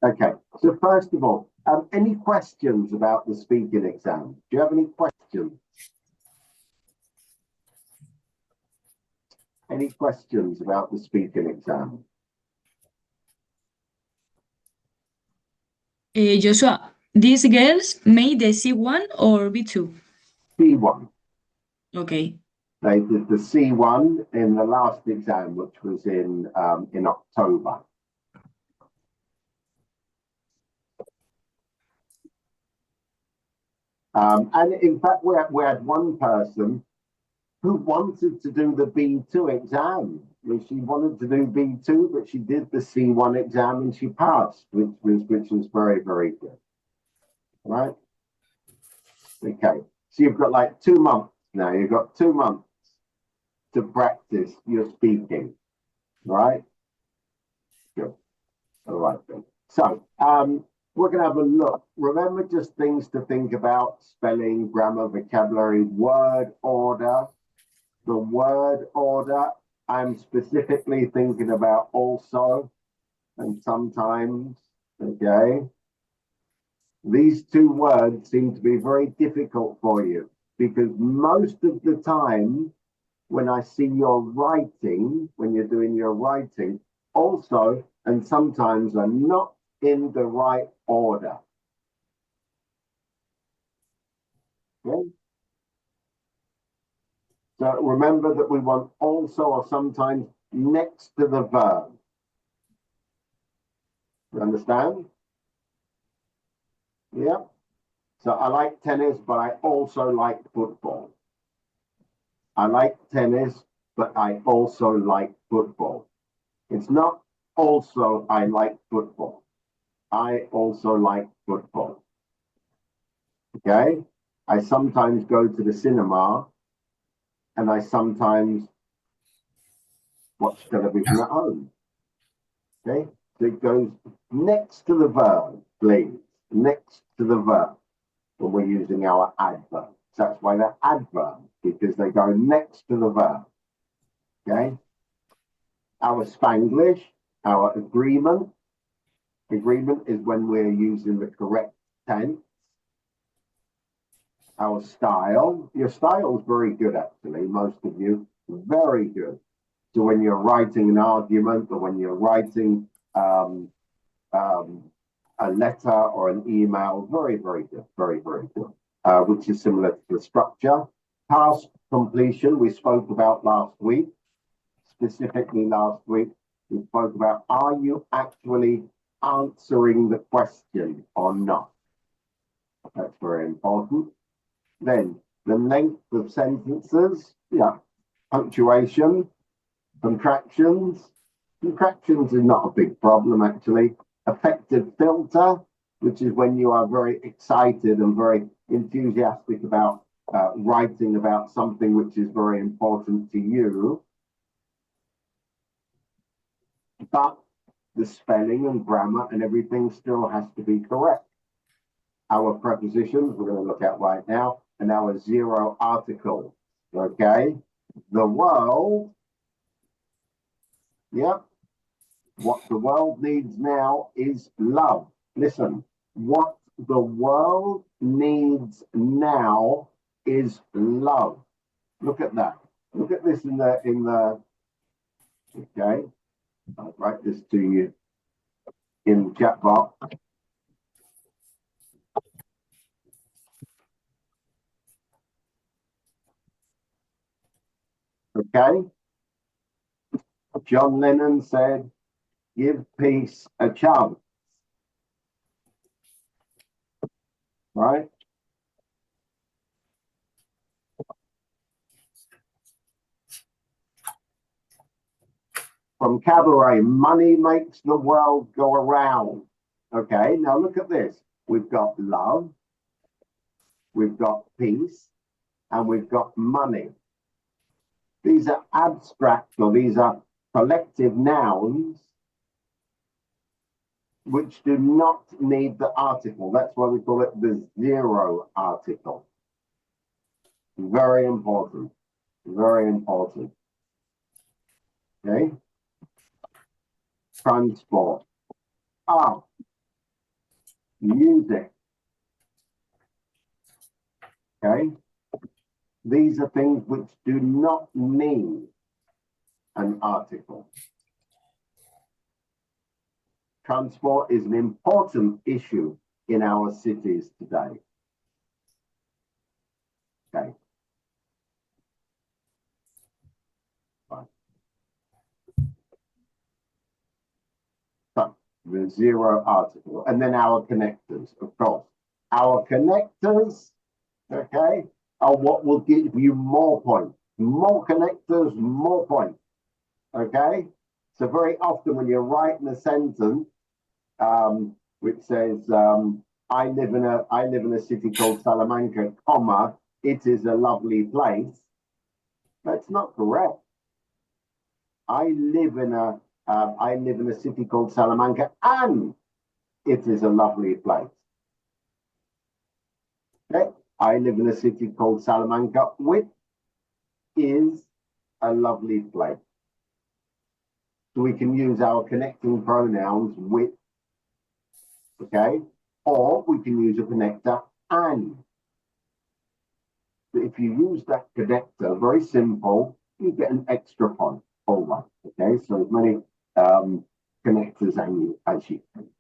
Okay, so first of all, any questions about the speaking exam? Do you have any questions? Any questions about the speaking exam? Joshua, these girls made the C1 or B2? C1. Okay. They did the C1 in the last exam, which was in October. And in fact, we had one person who wanted to do the B2 exam. She wanted to do B2, but she did the C1 exam and she passed, which was very, very good. Right? Okay. So you've got like 2 months now. You've got 2 months to practice your speaking. Right? Good. All right then. So we're going to have a look. Remember just things to think about: spelling, grammar, vocabulary, word order. The word order, I'm specifically thinking about also and sometimes, okay? These two words seem to be very difficult for you because most of the time when I see your writing, when you're doing your writing, also and sometimes are not in the right order. Okay? So remember that we want also or sometimes next to the verb. You understand? Yeah. So I like tennis, but I also like football. I like tennis, but I also like football. It's not also I like football. I also like football. Okay? I sometimes go to the cinema and I sometimes watch television at home. Okay? So it goes next to the verb, please. Next to the verb when we're using our adverbs. That's why they're adverbs, because they go next to the verb. Okay? Our Spanglish, our agreement. Agreement is when we're using the correct tense. Our style. Your style is very good, actually, most of you. Very good. So when you're writing an argument or when you're writing a letter or an email, very, very good. Very, very good. Which is similar to the structure. Task completion, we spoke about last week. Specifically last week, we spoke about, are you actually answering the question or not? That's very important. Then the length of sentences, yeah, punctuation, contractions. Contractions is not a big problem, actually. Effective filter, which is when you are very excited and very enthusiastic about writing about something which is very important to you. But the spelling and grammar and everything still has to be correct. Our prepositions we're going to look at right now, and our zero articles. Okay, the world. Yep. What the world needs now is love. Listen, what the world needs now is love. Look at that. Look at this in the. Okay, I'll write this to you in the chat box. Okay. John Lennon said, give peace a chance. Right? From Cabaret, money makes the world go around. Okay, now look at this. We've got love, we've got peace, and we've got money. These are abstract, or these are collective nouns which do not need the article. That's why we call it the zero article. Very important. Very important. Okay. Transport. Ah, music. Okay? These are things which do not need an article. Transport is an important issue in our cities today. Okay. Fine. So the zero article, and then our connectors, of course. Our connectors, okay, are what will give you more points. More connectors, more points. Okay? So very often when you're writing a sentence, which says, I live in a city called Salamanca, comma, it is a lovely place. That's not correct. I live in a city called Salamanca, and it is a lovely place. Okay? I live in a city called Salamanca, which is a lovely place. So we can use our connecting pronouns with, okay? Or we can use a connector and. If you use that connector, very simple, you get an extra point. All right, okay? So as many connectors as you can.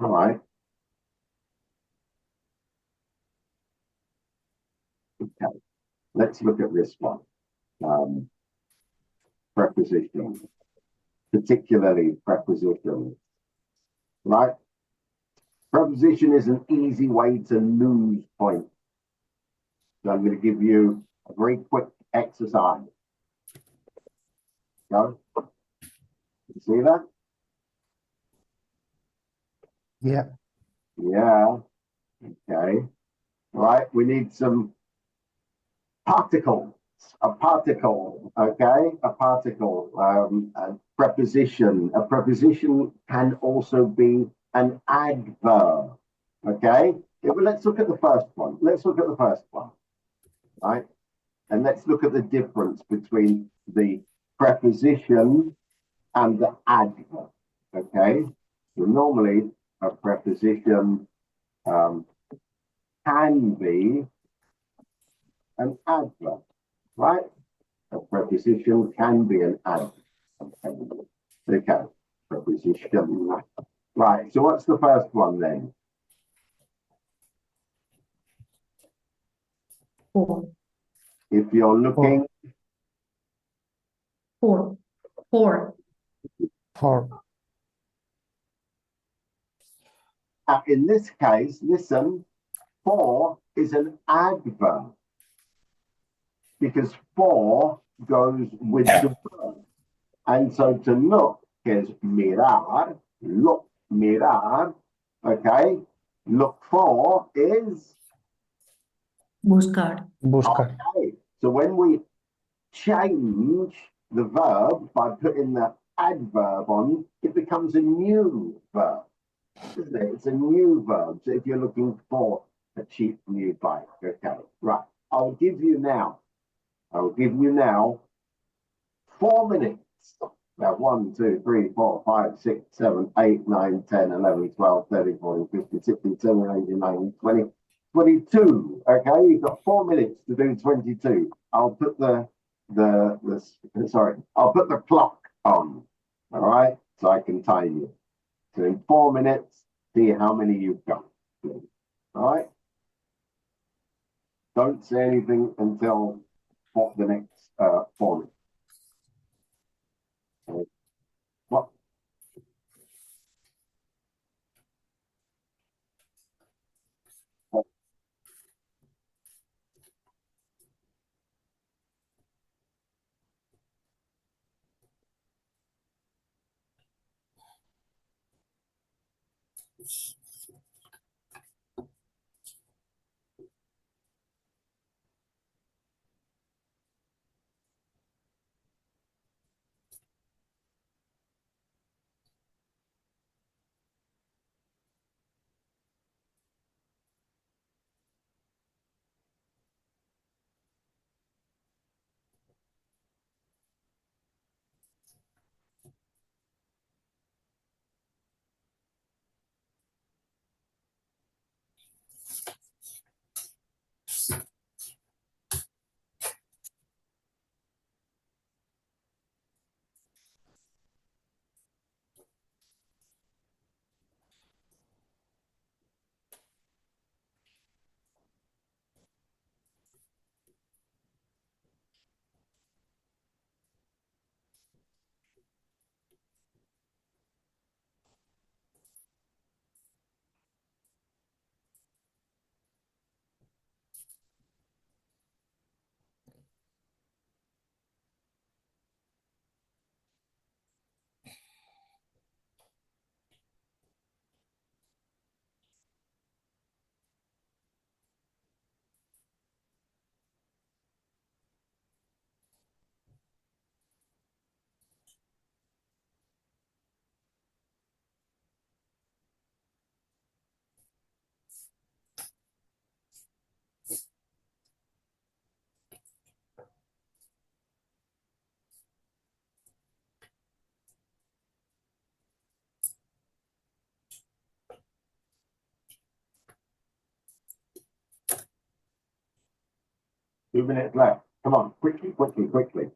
All right. Okay, let's look at this one. Prepositions, particularly prepositions, right? Preposition is an easy way to lose points. So I'm going to give you a very quick exercise. Go. You see that? Yeah. Yeah. Okay. All right. We need some particles. A particle. Okay. A particle. A preposition. A preposition can also be an adverb. Okay. Yeah, well, let's look at the first one. Let's look at the first one. Right. And let's look at the difference between the preposition and the adverb. Okay. So normally a preposition can be an adverb, right? A preposition can be an adverb. Okay, preposition. Right, so what's the first one then? For. If you're looking For. in this case, listen, for is an adverb because for goes with the verb. And so to look is mirar, look, mirar, okay? Look for is Buscar. Buscar. okay. So when we change the verb by putting the adverb on, it becomes a new verb, isn't it? It's a new verb. So if you're looking for a cheap new bike, okay, right. I'll give you now 4 minutes. Now, 1, 2, 3, 4, 5, 6, 7, 8, 9, 10, 11, 12, 13, 14, 15, 16, 17, 18, 19, 20, 22. Okay, you've got 4 minutes to do 22. I'll put I'll put the clock on. All right, so I can time you. So in 4 minutes, see how many you've got. All right. Don't say anything until the next 4 minutes. What? 2 minutes left. Come on, quickly, quickly, quickly.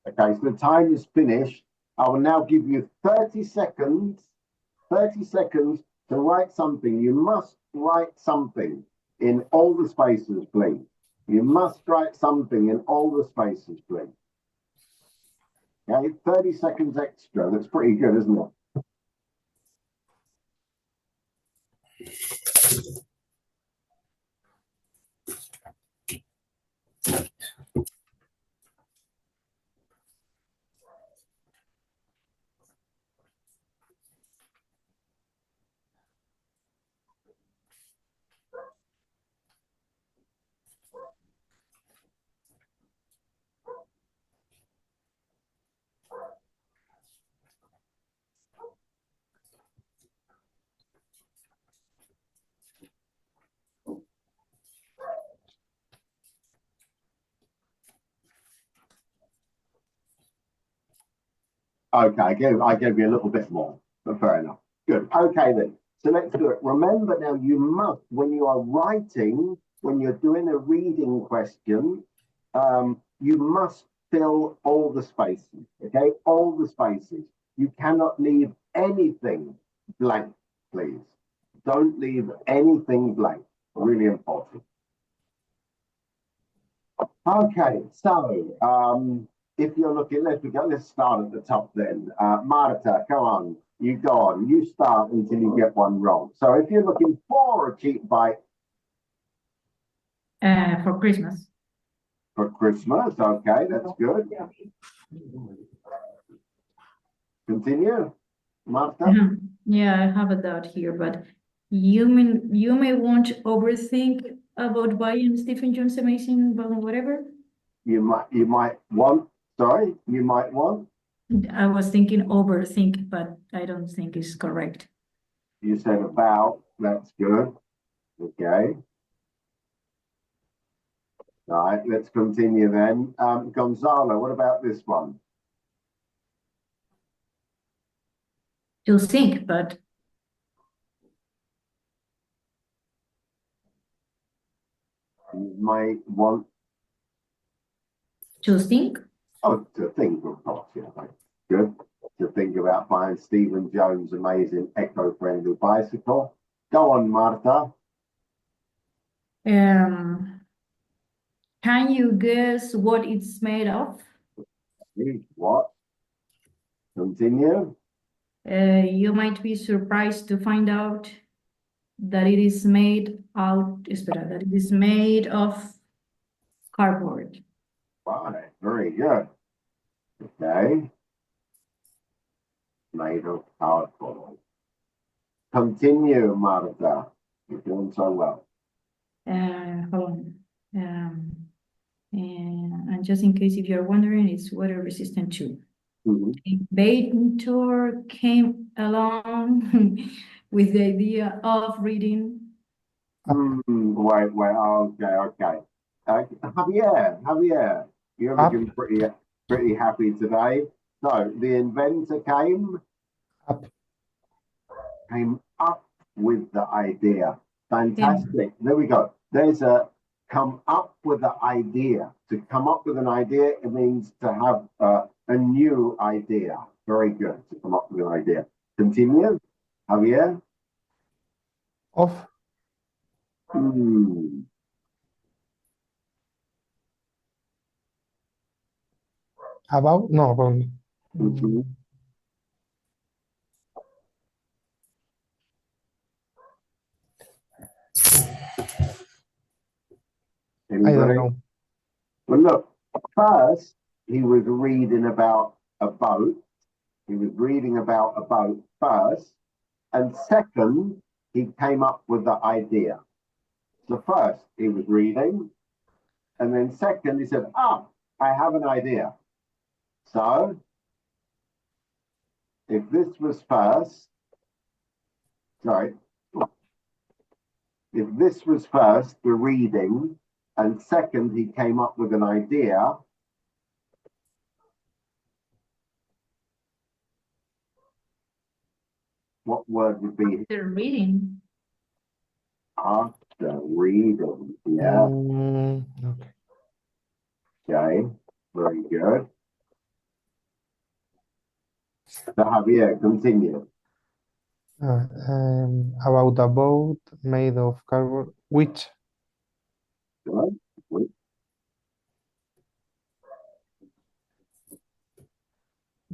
Okay, so the time is finished. I will now give you 30 seconds, 30 seconds to write something. You must write something in all the spaces, please. You must write something in all the spaces, please. Okay, 30 seconds extra. That's pretty good, isn't it? Okay, I gave you a little bit more, but fair enough. Good. Okay, then. So let's do it. Remember now, you must, when you are writing, when you're doing a reading question, you must fill all the spaces, okay? All the spaces. You cannot leave anything blank, please. Don't leave anything blank. Really important. Okay, so if you're looking, let's start at the top then. Marta, come on, you go on. You start until you get one wrong. So if you're looking for a cheap bike For Christmas. for Christmas, okay, that's good. Continue, Marta. Yeah, I have a doubt here, but you may want to overthink about buying Stephen Jones Amazing, but whatever. You might want. Sorry, you might want. I was thinking overthink, but I don't think it's correct. You said about. That's good. Okay. All right, let's continue then. Gonzalo, what about this one? To think, but You might want. to think. Oh, to think, of course, yeah, good. To think about buying Stephen Jones' amazing eco-friendly bicycle. Go on, Marta. Can you guess what it's made of? What? Continue. You might be surprised to find out that it is made that it is made of cardboard. Right, very good. Okay. Made of cardboard. Continue, Marta. You're doing so well. Hold on. And just in case if you're wondering, it's water resistant too. Mhm. Inventor came along with the idea of reading. Wait, okay. Javier, you're Up, looking pretty happy today. So the inventor up. came up with the idea. Fantastic. There we go. There's a come up with the idea. To come up with an idea, it means to have a new idea. Very good. To come up with an idea. Continue. Javier. Off, Hmm. about, no, wrong. Mhm. I don't Anybody? know. Well, look, first, he was reading about a boat. He was reading about a boat first. And second, he came up with the idea. So first, he was reading. And then second, he said, I have an idea. So if this was first, sorry, if this was first, the reading, and second, he came up with an idea, what word would be The reading. after reading? Yeah, Okay. okay, very good. So Javier, continue. About a boat made of cardboard, which Good.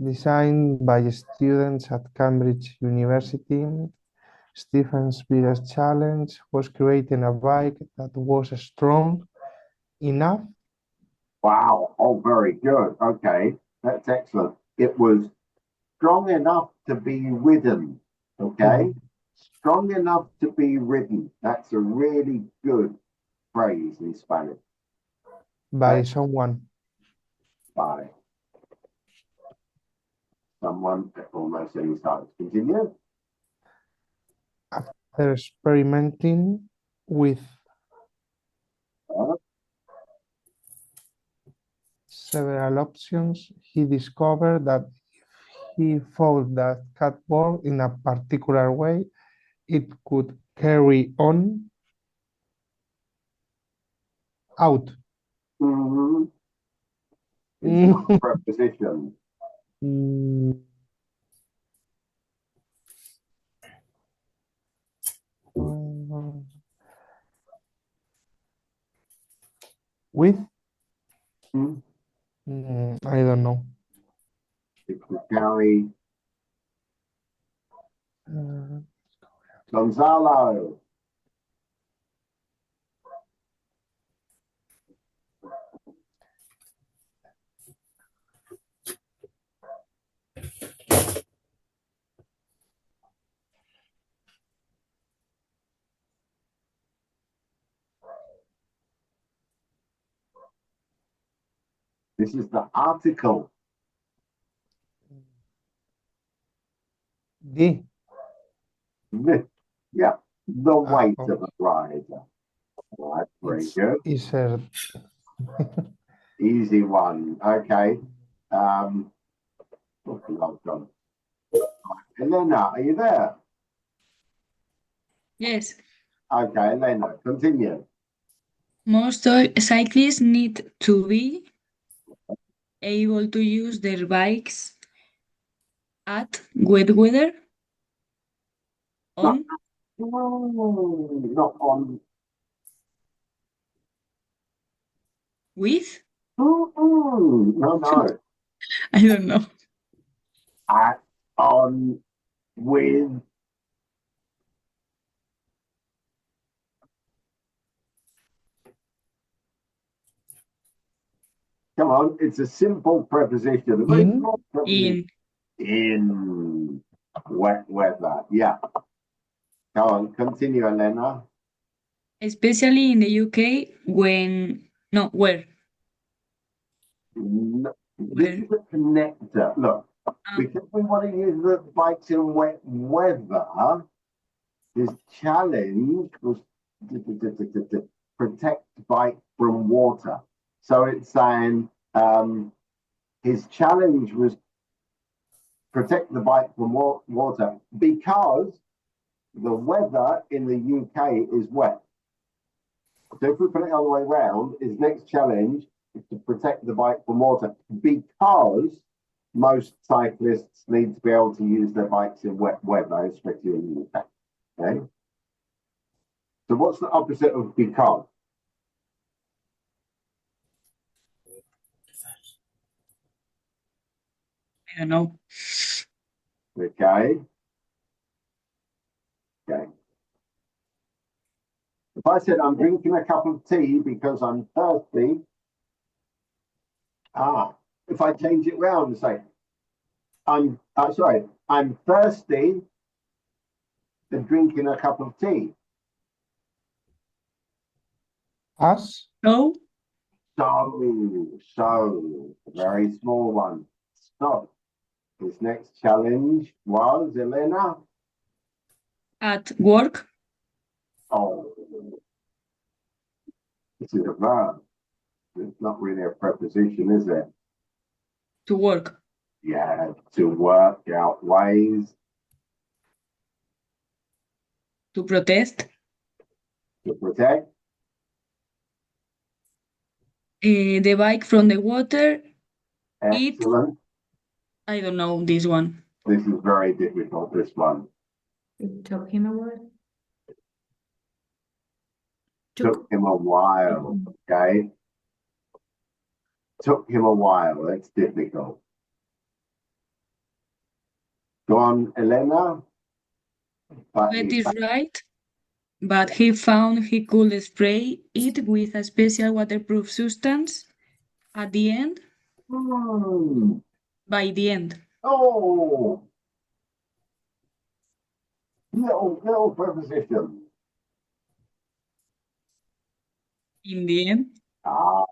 designed by students at Cambridge University. Stephen's biggest challenge was creating a bike that was strong enough. Wow. Oh, very good. Okay, that's excellent. It was strong enough to be ridden. Okay, strong enough to be ridden. That's a really good phrase in Spanish. By That's someone. by someone at almost any time. Continue. After experimenting with several options, he discovered that if he folded that cardboard in a particular way, it could carry on out. Mm-hmm. It's not a preposition. Mm. With? Hmm? I don't know. It could carry. Uh, Gonzalo. This is the article. the. Yeah, the weight Oh, of a rider. All right, very it's good. easier. Easy one. Okay. Well done. Elena, are you there? Yes. Okay, Elena, continue. Most cyclists need to be able to use their bikes at wet weather Not, on not on. with No. I don't know. At, on, with. Come on, it's a simple preposition. A very In? short preposition. In In wet weather. Yeah. Go on, continue, Elena. Especially in the UK when, no, where? This is a connector. Look, because we want to use the bikes in wet weather, his challenge was to protect the bike from water. So it's saying his challenge was protect the bike from water because the weather in the UK is wet. So if we put it all the way around, his next challenge is to protect the bike from water because most cyclists need to be able to use their bikes in wet weather, especially in the UK. Okay. So what's the opposite of because? I don't know. Okay. Okay. If I said I'm drinking a cup of tea because I'm thirsty, if I change it round and say, I'm thirsty and drinking a cup of tea. As So, So, very small one. So, his next challenge was, Elena? at work, Oh, this is a verb. It's not really a preposition, is it? to work, Yeah, to work out ways to protest, to protect. the bike from the water, eat, Excellent. I don't know this one. This is very difficult, this one. It took him a while. Took him a while, okay? Took him a while. That's difficult. Go on, Elena. But That is right, but he found he could spray it with a special waterproof substance at the end, by the end. Oh, little preposition. In the end, Ah,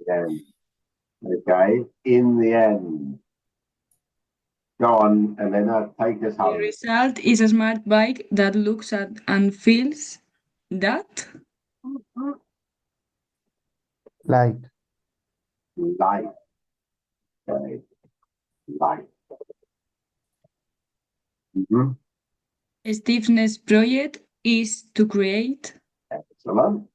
then. Okay, in the end. Go on, Elena, take us the home. result is a smart bike that looks at and feels that like Light. Okay, light. Mhm. Steve's project is to create Excellent.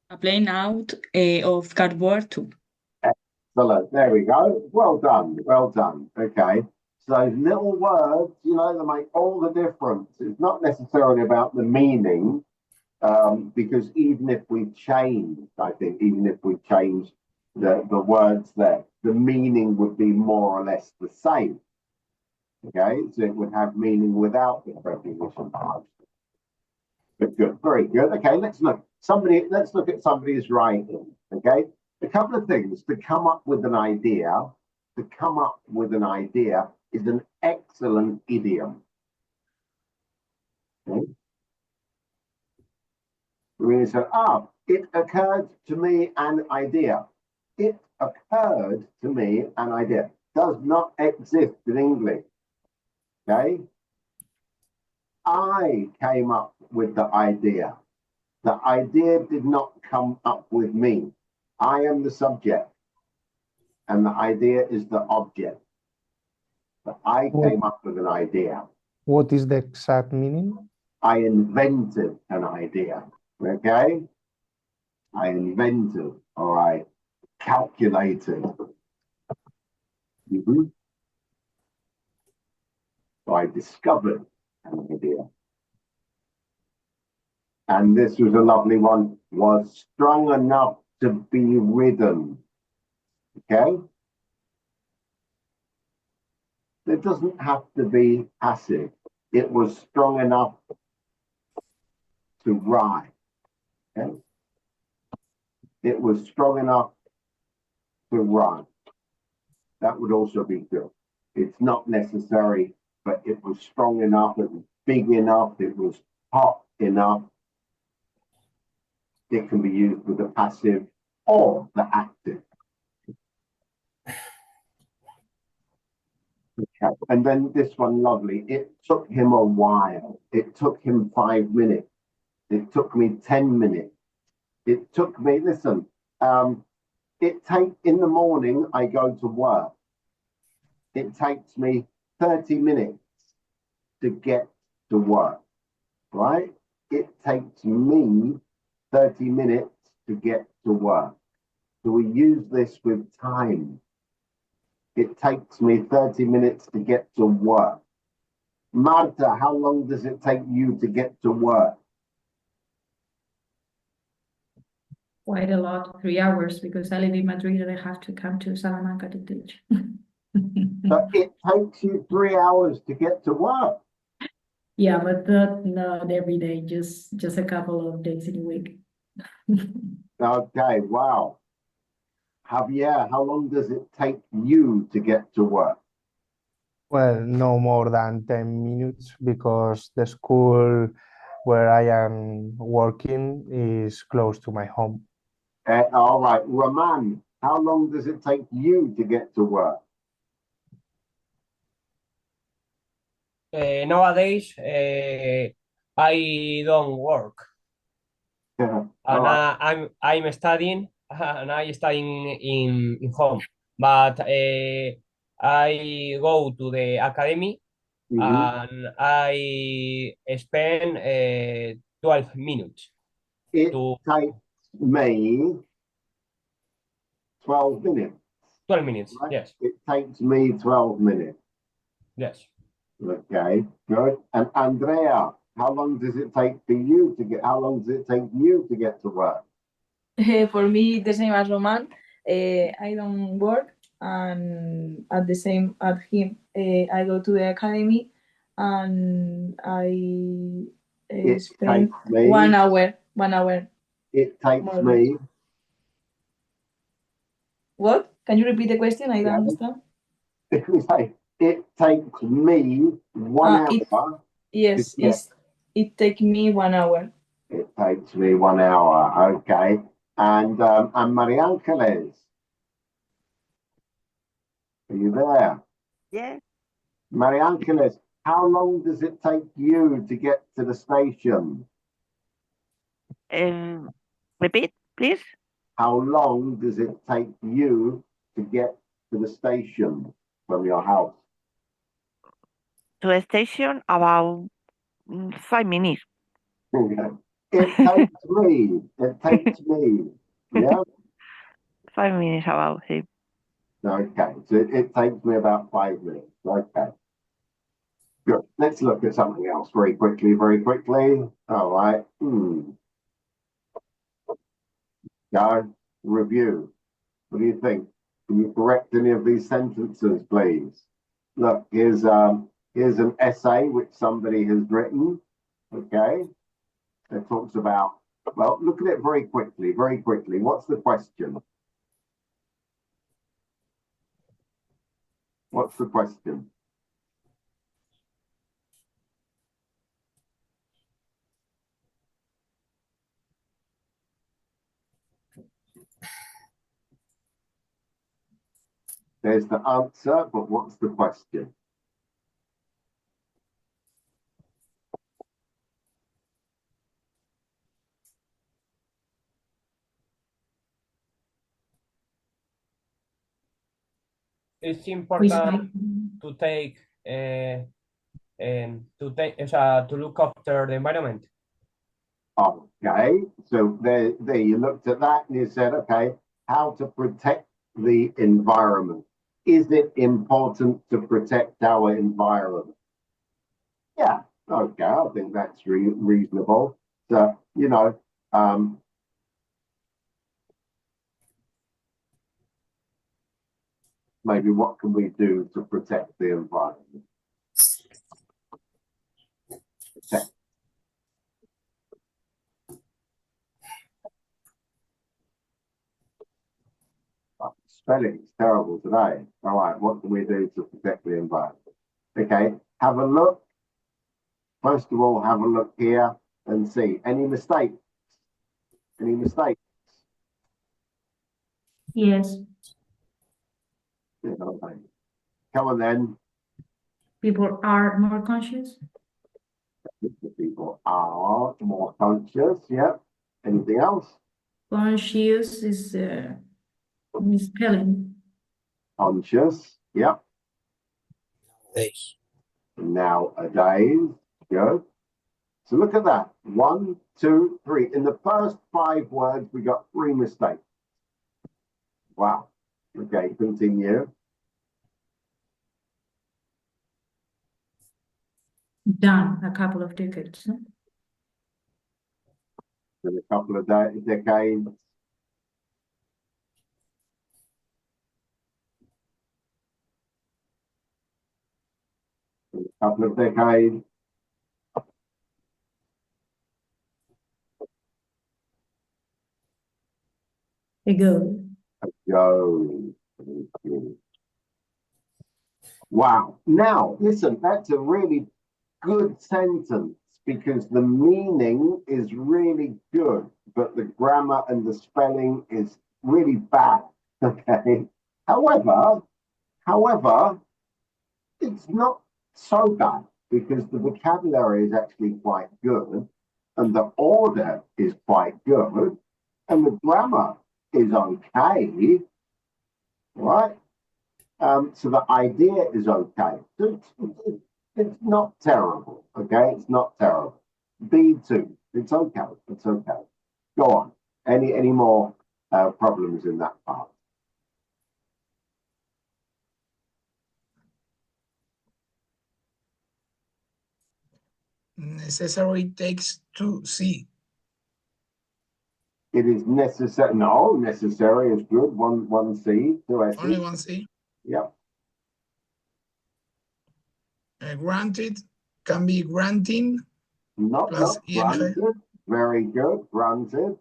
a plane out of cardboard too. Excellent. There we go. Well done. Well done. Okay. So little words, they make all the difference. It's not necessarily about the meaning, because even if we change, the words there, the meaning would be more or less the same. Okay, so it would have meaning without the preposition. But good, very good. Okay, let's look at somebody's writing. Okay, a couple of things to come up with an idea. To come up with an idea is an excellent idiom. Okay? We say, it occurred to me an idea. It occurred to me an idea. Does not exist in English. Okay? I came up with the idea. The idea did not come up with me. I am the subject, and the idea is the object. But I came up with an idea. what is the exact meaning? I invented an idea. Okay? I invented, or I calculated. So I discovered an idea. And this was a lovely one, was strong enough to be ridden. Okay? It doesn't have to be passive. It was strong enough to ride. Okay? It was strong enough to run. That would also be good. It's not necessary but it was strong enough, it was big enough, it was hot enough. It can be used with the passive or the active. Okay. And then this one, lovely. It took him a while. It took him 5 minutes. It took me 10 minutes. It took me, listen, in the morning, I go to work. It takes me 30 minutes to get to work, right? It takes me 30 minutes to get to work. So we use this with time. It takes me 30 minutes to get to work. Marta, how long does it take you to get to work? Quite a lot, 3 hours, because I live in Madrid and I have to come to Salamanca to teach. But it takes you 3 hours to get to work. Yeah, but not every day, just a couple of days in a week. Okay, wow. Javier, how long does it take you to get to work? Well, no more than 10 minutes because the school where I am working is close to my home. All right, Raman, how long does it take you to get to work? Nowadays, I don't work, All and right. I'm studying, and I studying in home. But I go to the academy, Mhm. and I spend 12 minutes It to takes me 12 minutes, 12 minutes. right? Yes, It takes me 12 minutes. yes. Okay, good. And Andrea, how long does it take for you to get, how long does it take you to get to work? For me, the same as Roman. I don't work, and at the same at him, I go to the academy, and I It spend takes me, 1 hour, 1 hour it takes more or less. me, What? Can you repeat the question? I don't yeah, understand. if we say, it takes me 1 It hour to yes, get, it take me 1 hour. it takes me 1 hour, okay. And Maria Angeles, are you there? Yes. Maria Angeles, how long does it take you to get to the station? Repeat, please. How long does it take you to get to the station from your house? To a station about 5 minutes. It takes me, yeah? 5 minutes about it. Okay, so it takes me about 5 minutes, okay. Good, let's look at something else very quickly, All right, Go, review. What do you think? Can you correct any of these sentences, please? Look, here's an essay which somebody has written, okay? It talks about, well, look at it very quickly, very quickly. What's the question? What's the question? There's the answer, but what's the question? It's Which important to take to look after the environment. Okay, so there you looked at that and you said, okay, how to protect the environment. Is it important to protect our environment? Yeah, okay, I think that's reasonable. So, maybe what can we do to protect the environment? Protect. Spelling is terrible today. All right, what can we do to protect the environment? Okay, Have a look. First of all, have a look here and see. Any mistakes? Any mistakes? Yes. Come on then. People are more conscious. The people are more conscious. Yeah. Anything else? Conscious is misspelling. Conscious. Yeah. Days. Nowadays. Good. So look at that. 1, 2, 3. In the first 5 words, we got 3 mistakes. Wow. Okay, continue. Done a couple of decades. No? In a couple of decades. In a couple of decades. Ago. Go. Wow. Now, listen, that's a really good sentence because the meaning is really good, but the grammar and the spelling is really bad. Okay. However, it's not so bad because the vocabulary is actually quite good and the order is quite good and the grammar is okay, right? So the idea is okay. So it's not terrible, okay? It's not terrible. B2, it's okay. It's okay. Go on. Any more problems in that part? Necessary takes to see. It is necessary. No, necessary is good. One C, 2 S's. Only one C. Yep. Granted can be granting Not plus ing. granted. Very good. Granted.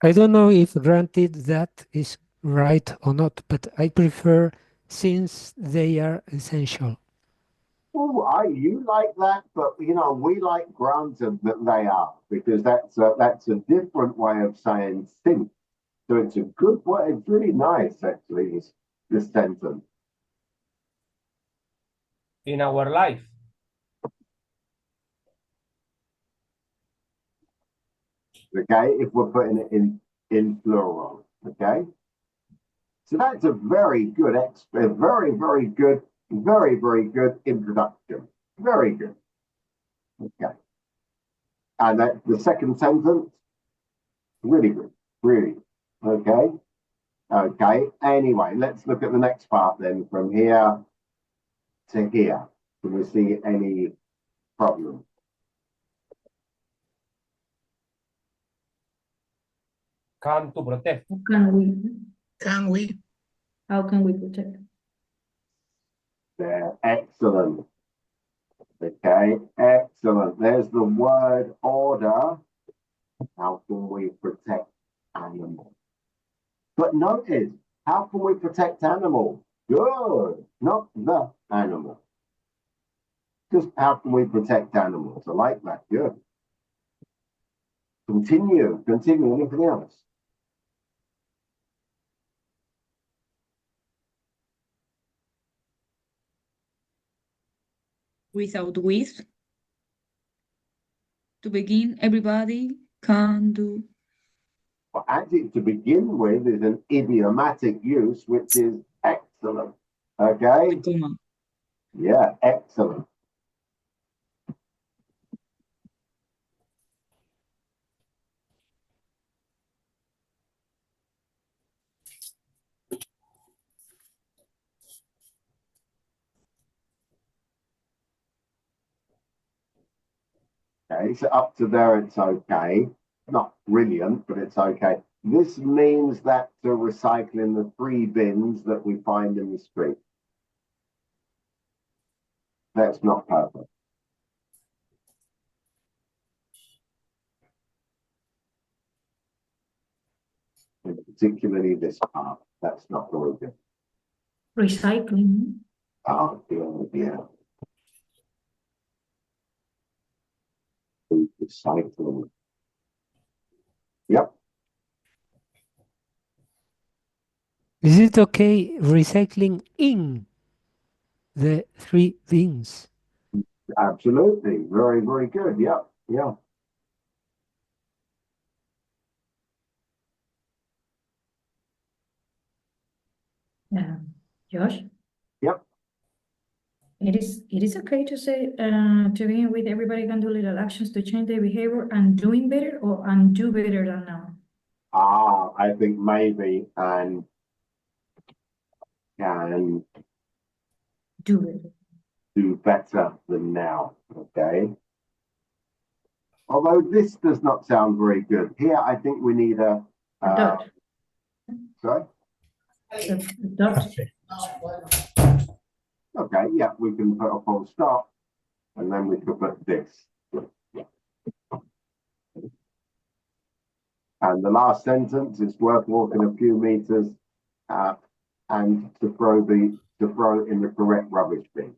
I don't know if granted that is right or not, but I prefer since they are essential. Oh, you like that, but you know we like granted that they are because that's a different way of saying since. So it's a good way. It's really nice, actually. This sentence. In our life. Okay, if we're putting it in plural. Okay. So that's a very good, very good introduction. Very good. Okay. And the second sentence, really good. Really. Okay. Okay. Anyway, let's look at the next part then from here to here. Can we see any problem? Come to protect. How can we? Can we? How can we protect? There. Excellent. Okay. Excellent. There's the word order. How can we protect animals? But notice, how can we protect animals? Good. Not the animal. Just how can we protect animals? I like that. Good. Continue. Anything else? Without with. To begin, everybody can do. Well, actually, to begin with, is an idiomatic use, which is excellent. Okay? Yeah, excellent. Okay, so up to there, it's okay. Not brilliant, but it's okay. This means that to recycle in the 3 bins that we find in the street. That's not perfect. particularly this part. That's not very good. Recycling. Oh, yeah. Recycling. Yep. Is it okay recycling in the three bins? Absolutely. Very, very good. Yep. Yeah. Josh? Yep. It is okay to say to begin with everybody can do little actions to change their behavior and doing better or and do better than now. I think maybe and can Do better. do better than now. Okay. Although this does not sound very good. Here, I think we need a Dot. Sorry. The dot. Okay. Yeah, we can put a full stop, and then we could put this. And the last sentence is worth walking a few meters and to throw in the correct rubbish bin.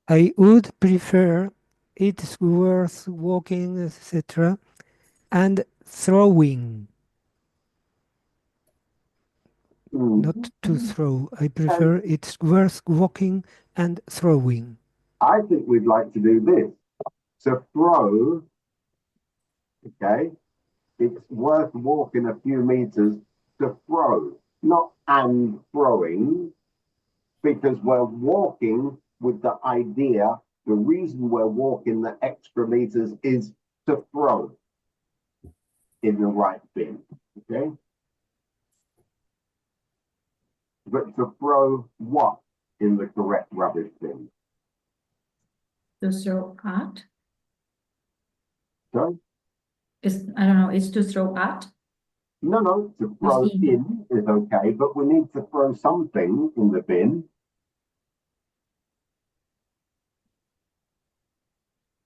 I would prefer it's worth walking, etc., and throwing. Not to throw. I prefer it's worth walking and throwing. I think we'd like to do this. To throw, okay, it's worth walking a few meters to throw, not and throwing, because we're walking with the idea, the reason we're walking the extra meters is to throw in the right bin, okay? But to throw what in the correct rubbish bin? To throw at? Sorry? I don't know, it's to throw at? No, to throw in is okay, but we need to throw something in the bin.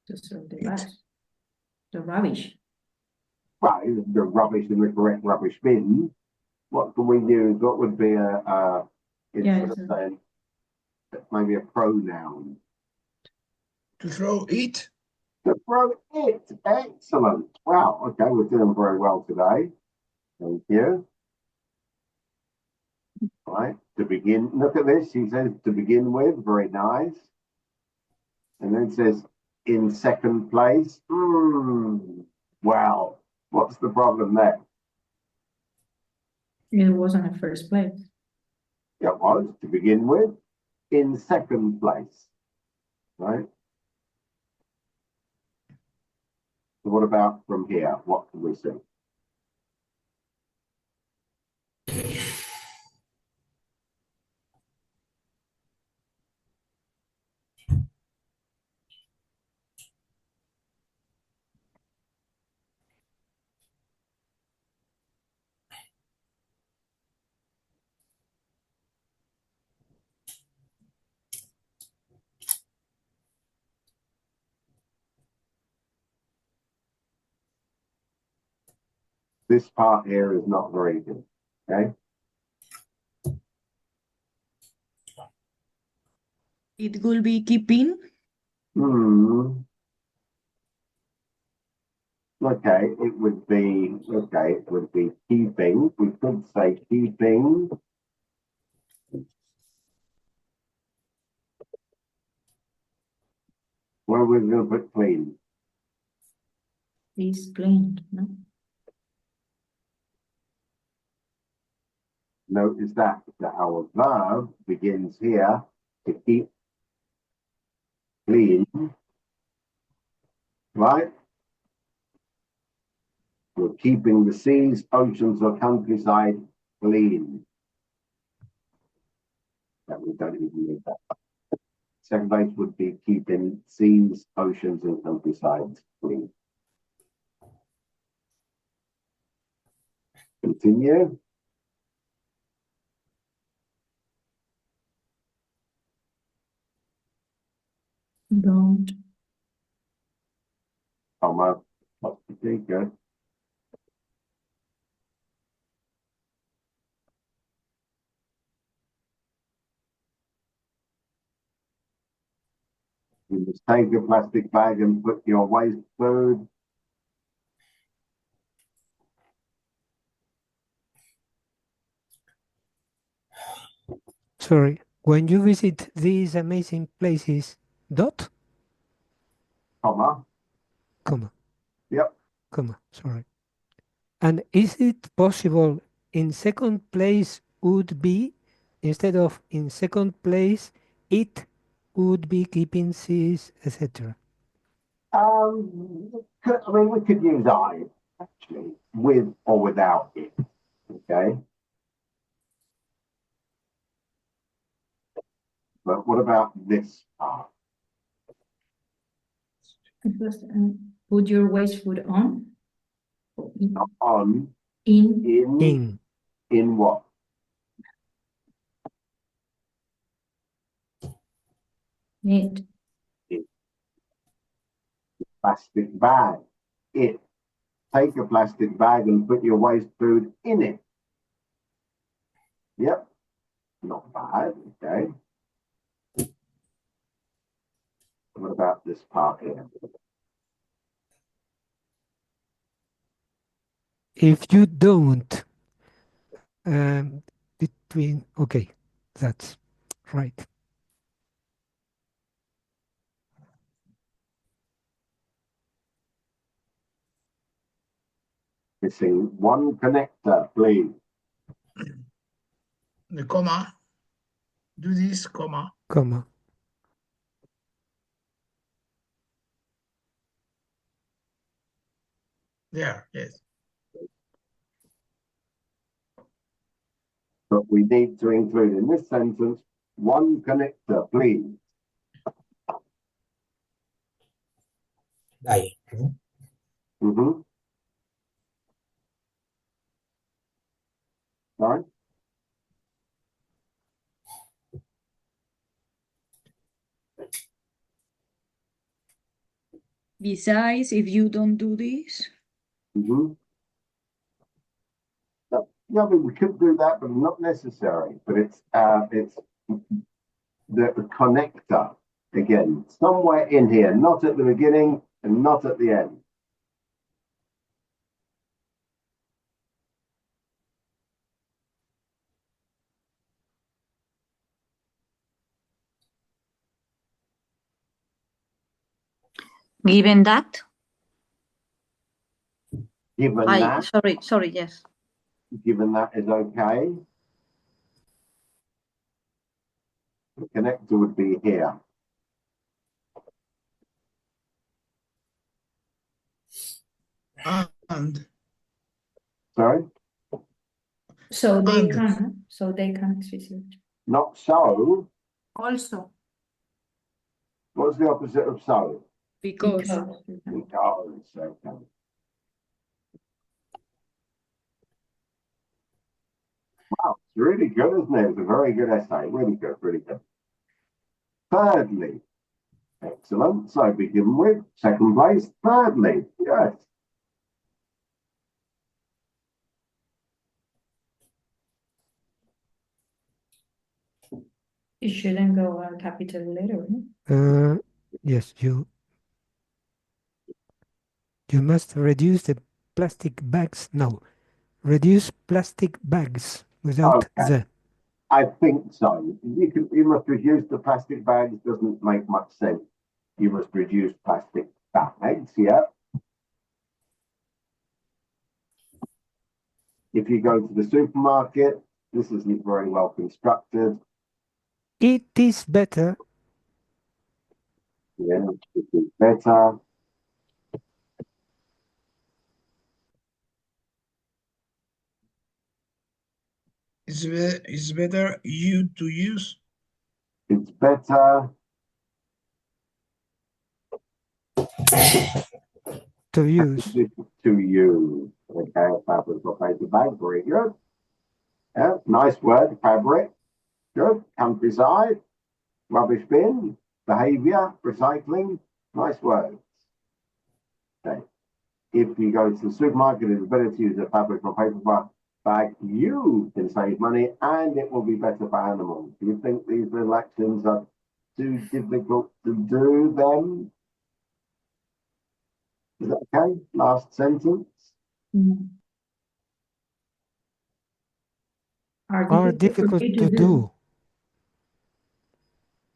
To throw the rubbish. The rubbish. Right, the rubbish in the correct rubbish bin. What can we use? What would be instead of saying maybe a pronoun? To throw it. To throw it. Excellent. Wow. Okay, we're doing very well today. Thank you. Right. To begin, look at this. He says to begin with. Very nice. And then it says in second place. Well, what's the problem there? It wasn't in first place. It was to begin with. In second place. Right. So what about from here? What can we see? This part here is not very good. Okay. It will be keeping. Okay, it would be keeping. We could say keeping. Where we're going to put clean. Is cleaned, no? Notice that our verb begins here to keep clean. Right? We're keeping the seas, oceans, or countryside clean. That we don't even need that. second place would be keeping seas, oceans, and countrysides clean. Continue. Don't. Comma. Okay, good. You must take a plastic bag and put your waste food. Sorry. When you visit these amazing places, dot, Comma. comma, Yep. comma, sorry. And is it possible in second place would be, instead of in second place, it would be keeping seas, etc. I mean, we could use I, actually, with or without it. Okay. But what about this part? Put your waste food on. On, In. in what? It. Plastic bag. It. Take a plastic bag and put your waste food in it. Yep. Not bad. Okay. What about this part here? If you don't, between, okay, that's right. Missing one connector, please. The comma. Do this, comma. Comma. There, yes. But we need to include in this sentence one connector, please. Dai. Mm-hmm. Sorry? Besides, if you don't do this, Mm-hmm. Yeah, I mean, we could do that, but not necessary. But it's the connector again, somewhere in here, not at the beginning and not at the end. Given that, Given that, sorry, yes. given that is okay. The connector would be here. And Sorry? So they And. can. So they can visit. Not so. Also. What's the opposite of so? because Because, okay. Wow, it's really good, isn't it? It's a very good essay. Really good, really good. Thirdly, excellent. So begin with second place. Thirdly, yes. It shouldn't go a capital letter. No? Yes, you must reduce the plastic bags. No, reduce plastic bags without Okay. the. I think so. You must reduce the plastic bags. Doesn't make much sense. You must reduce plastic bags. Yeah. If you go to the supermarket, this isn't very well constructed. It is better. Yeah, it is better. It's better you to use. It's better To use. To use. Okay, fabric or paper bag, very good. Yeah, nice word, fabric. Good. Countryside, rubbish bin, behavior, recycling, nice words. Okay. If you go to the supermarket, it's better to use a fabric or paper bag. You can save money and it will be better for animals. Do you think these little actions are too difficult to do them? Is that okay? Last sentence. Are difficult for me to do.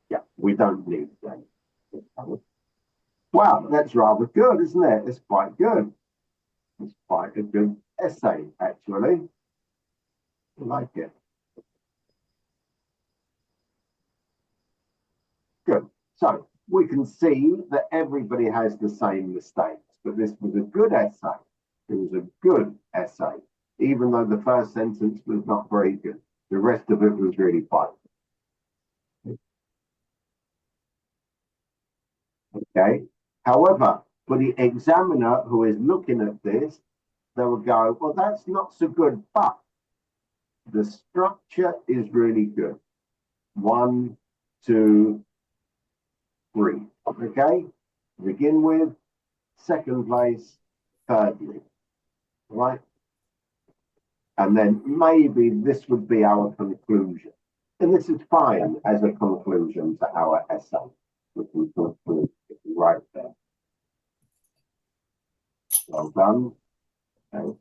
Yeah, we don't need them. Wow, that's rather good, isn't it? It's quite good. It's quite a good essay, actually. I like it. Good. So we can see that everybody has the same mistakes, but this was a good essay. It was a good essay, even though the first sentence was not very good. The rest of it was really fine. Okay. However, for the examiner who is looking at this, they will go, well, that's not so good, but the structure is really good. 1, 2, 3. Okay. To begin with, second place, thirdly. Right? And then maybe this would be our conclusion. And this is fine as a conclusion to our essay. We can conclude right there. Well done. Okay.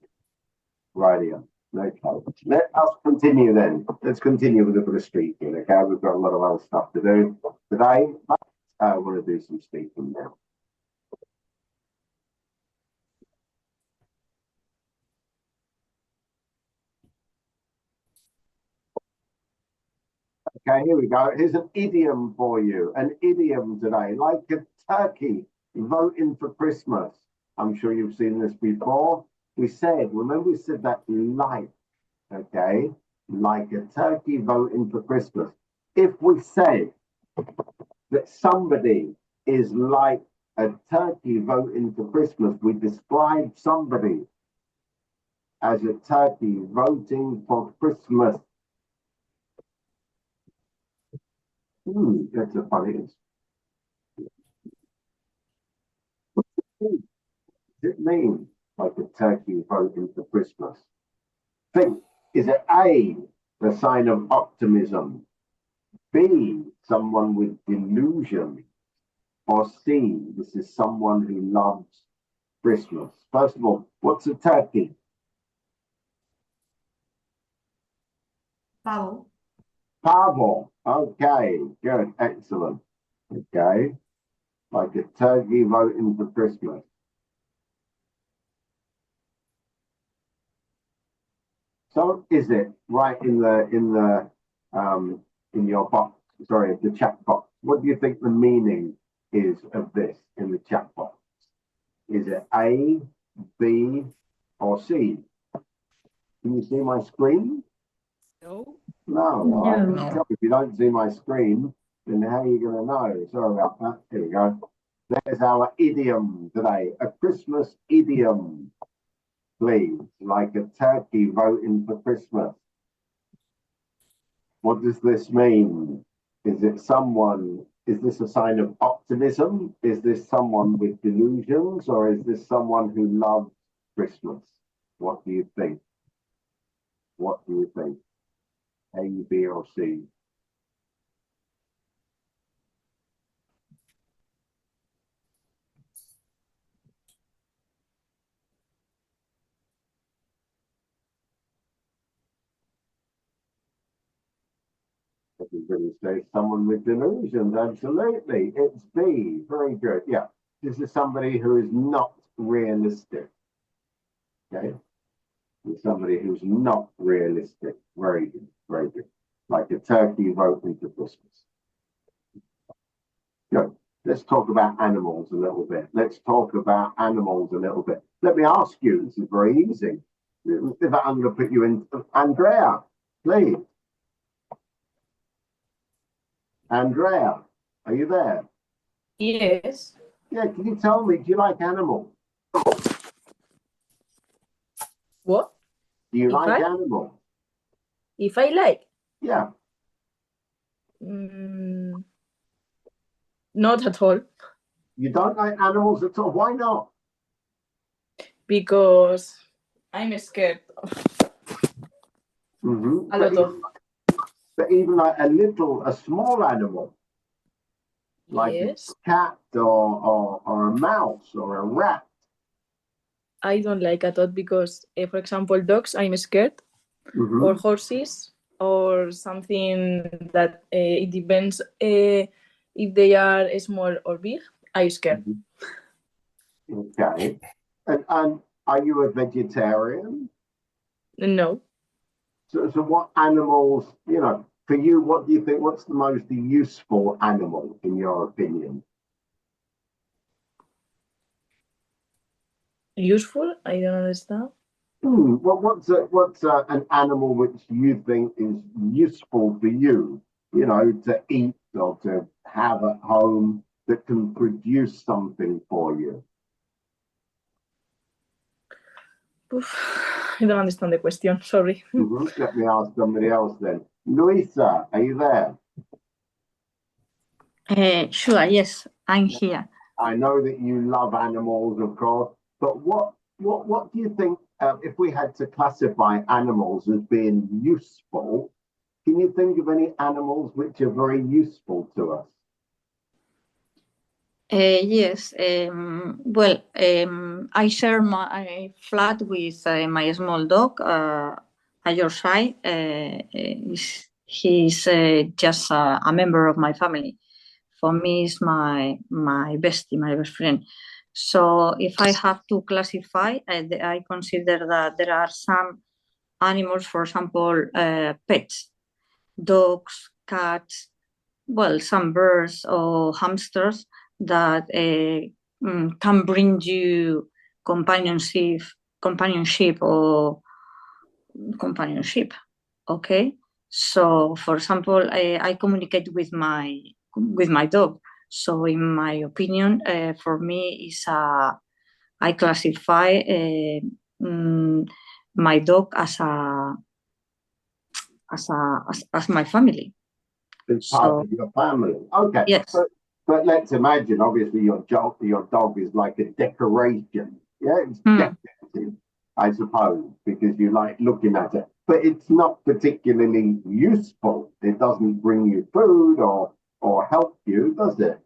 Right here. Okay. Let us continue then. Let's continue with a bit of speaking. Okay, we've got a lot of other stuff to do today, but I want to do some speaking now. Okay, here we go. Here's an idiom for you. An idiom today, like a turkey voting for Christmas. I'm sure you've seen this before. We said, remember we said that like, okay, like a turkey voting for Christmas. If we say that somebody is like a turkey voting for Christmas, we describe somebody as a turkey voting for Christmas. That's a funny. What does it mean, like a turkey voting for Christmas? Think, is it A, the sign of optimism, B, someone with delusion, or C, this is someone who loves Christmas? First of all, what's a turkey? Pavo. Pavo. Okay, good, excellent. Okay, like a turkey voting for Christmas. So is it right in your box? Sorry, the chat box. What do you think the meaning is of this in the chat box? Is it A, B, or C? Can you see my screen? No. No. I can No. tell if you don't see my screen, then how are you going to know? Sorry about that. Here we go. There's our idiom today. A Christmas idiom. Please, like a turkey voting for Christmas. What does this mean? Is this a sign of optimism? Is this someone with delusions, or is this someone who loves Christmas? What do you think? What do you think? A, B, or C? Everybody says someone with delusions. Absolutely. It's B. Very good. Yeah. This is somebody who is not realistic. Okay. It's somebody who's not realistic. Very good. Very good. Like a turkey voting for Christmas. Good. Let's talk about animals a little bit. Let's talk about animals a little bit. Let me ask you, this is very easy. If I'm going to put you in, Andrea, please. Andrea, are you there? Yes. Yeah, can you tell me, do you like animals? What? Do you If like I? animals? If I like? Yeah. Mm, not at all, You don't like animals at all? Why not? because I'm scared Mm-hmm. a lot of. But even like a small animal, like Yes, a cat or a mouse or a rat. I don't like at all because, for example, dogs, I'm scared, Mm-hmm. or horses, or something that it depends if they are small or big. I'm scared. Okay. And are you a vegetarian? No. So what animals, for you, what do you think, what's the most useful animal in your opinion? Useful? I don't understand. What's an animal which you think is useful for you, to eat or to have at home that can produce something for you? Oof, I don't understand the question. Sorry. Let me ask somebody else then. Luisa, are you there? Sure, yes, I'm here. I know that you love animals, of course, but what do you think if we had to classify animals as being useful? Can you think of any animals which are very useful to us? Yes, well, I share my flat with my small dog at your side. He's just a member of my family. For me, is my bestie, my best friend. So if I have to classify, I consider that there are some animals, for example, pets, dogs, cats, well, some birds or hamsters that can bring you companionship or companionship. Okay, so for example, I communicate with my dog. So in my opinion, for me, is I classify my dog as my family. It's part So of your family. Okay. yes. But let's imagine, obviously, your dog is like a decoration. Yeah, it's decorative, I suppose, because you like looking at it. But it's not particularly useful. It doesn't bring you food or help you, does it?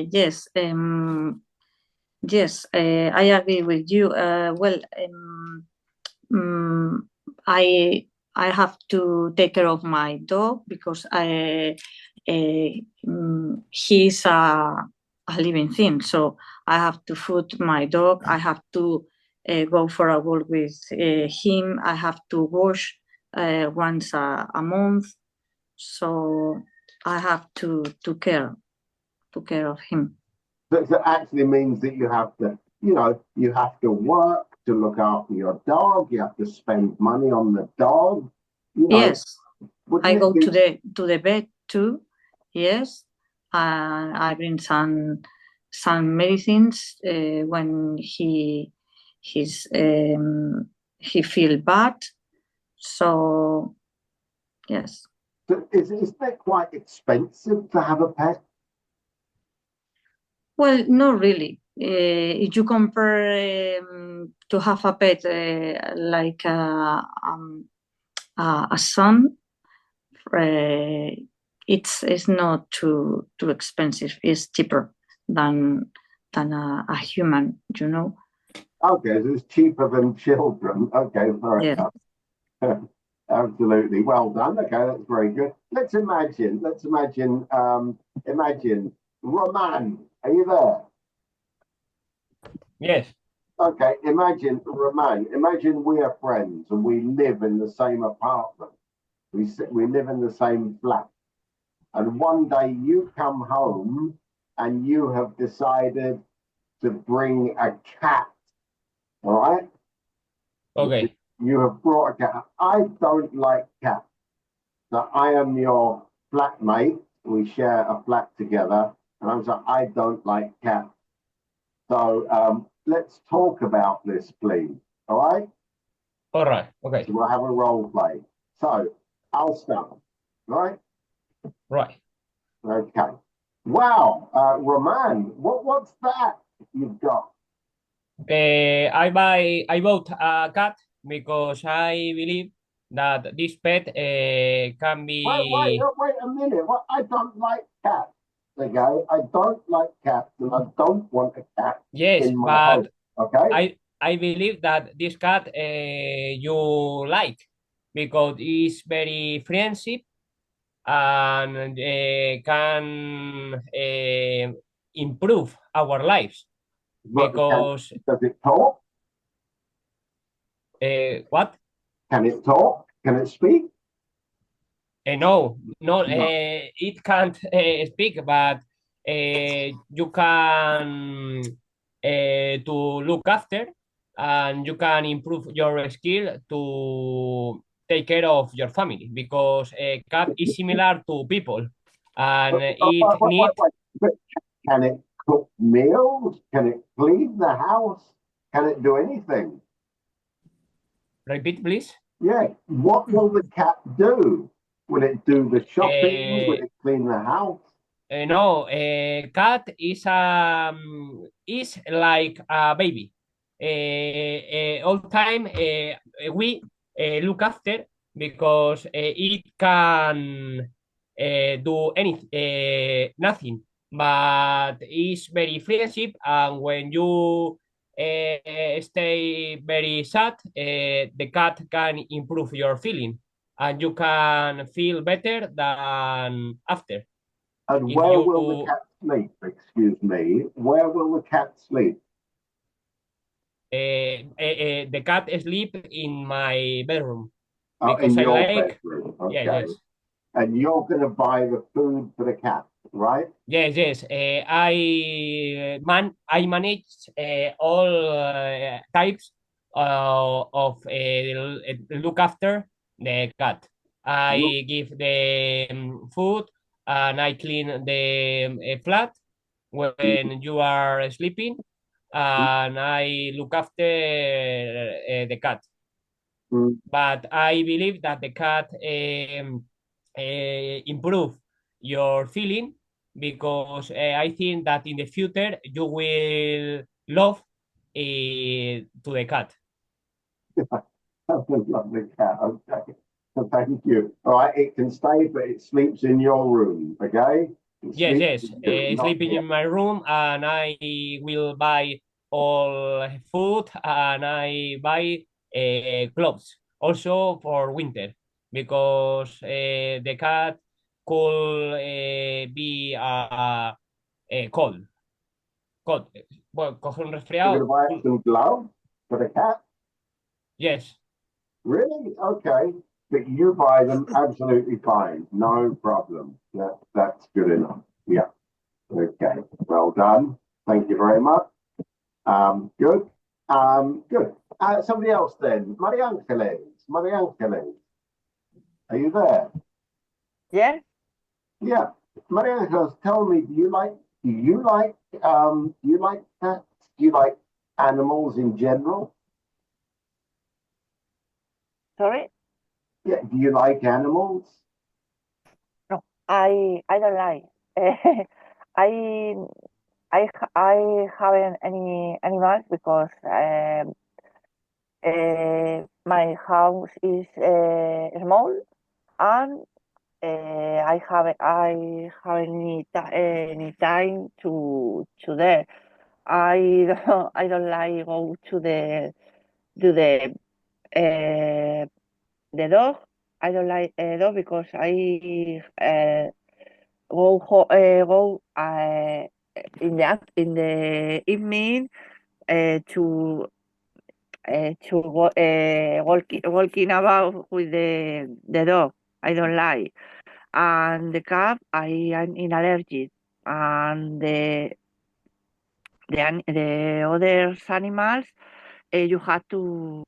Yes, yes, I agree with you. Well, I have to take care of my dog because he's a living thing. So I have to feed my dog. I have to go for a walk with him. I have to wash once a month. So I have to care of him. So it actually means that you have to, you have to work to look after your dog. You have to spend money on the dog. Yes, I go be... to the vet too. Yes, and I bring some medicines when he feel bad. So yes. So is that quite expensive to have a pet? Well, not really. If you compare to have a pet like a son, it's not too expensive. It's cheaper than a human. Okay, so it's cheaper than children. Okay, fair Yeah. enough. Absolutely. Well done. Okay, that's very good. Let's imagine, imagine Roman. Are you there? Yes. Okay, imagine Roman. Imagine we are friends and we live in the same apartment. We live in the same flat. And one day you come home and you have decided to bring a cat. All right? Okay. You have brought a cat. I don't like cats. So I am your flatmate We share a flat together. And I was like, I don't like cats. So let's talk about this, please. All right? All right. Okay. So we'll have a role play. So I'll start. All right? Right. Okay. Wow, Roman, what's that you've got? I bought a cat because I believe that this pet can be. Wait a minute. What? I don't like cats. Okay, I don't like cats, and I don't want a cat Yes, in my but home. Okay. I believe that this cat you like because it's very friendship and can improve our lives But because does it talk? what? Can it talk? Can it speak? No, No. it can't speak, but you can to look after, and you can improve your skill to take care of your family because a cat is similar to people, and it need. But can it cook meals? Can it clean the house? Can it do anything? Repeat, please. Yeah. What will the cat do? Will it do the shopping? Will it clean the house? No, cat is like a baby. All time we look after because it can do nothing, but it's very friendship. And when you stay very sad, the cat can improve your feeling, and you can feel better than after. And If where you will the cat sleep? Excuse me. Where will the cat sleep? the cat sleep in my bedroom Oh, because in I your like. bedroom. Yeah, Okay. yes, And you're going to buy the food for the cat, right? yes. I manage all types of look after the cat. I give the food and I clean the flat when you are sleeping, and I look after the cat. Mm. But I believe that the cat improve your feeling because I think that in the future you will love to the cat. I love the cat. Okay. So thank you. All right. It can stay, but it sleeps in your room. Okay. It Yes. sleeps in you, not Sleeping here. in my room, and I will buy all food, and I buy clothes also for winter because the cat could be cold. Cold. Bueno, coge un You're going to resfriado. buy some gloves for the cat? Yes. Really? Okay. But you buy them absolutely fine. No problem. That's good enough. Yeah. Okay. Well done. Thank you very much. Good. Good. Somebody else then. Maria Angeles. Maria Angeles. Are you there? Yeah. Yeah. Maria Angeles, tell me, do you like cats? Do you like animals in general? Sorry. Yeah. Do you like animals? No, I don't like. I I haven't any animals because my house is small and I haven't any time to there. I don't like go to the dog. I don't like dog because I go in the evening to walking about with the dog. I don't like. And the cat, I am in allergy. And the other animals, you have to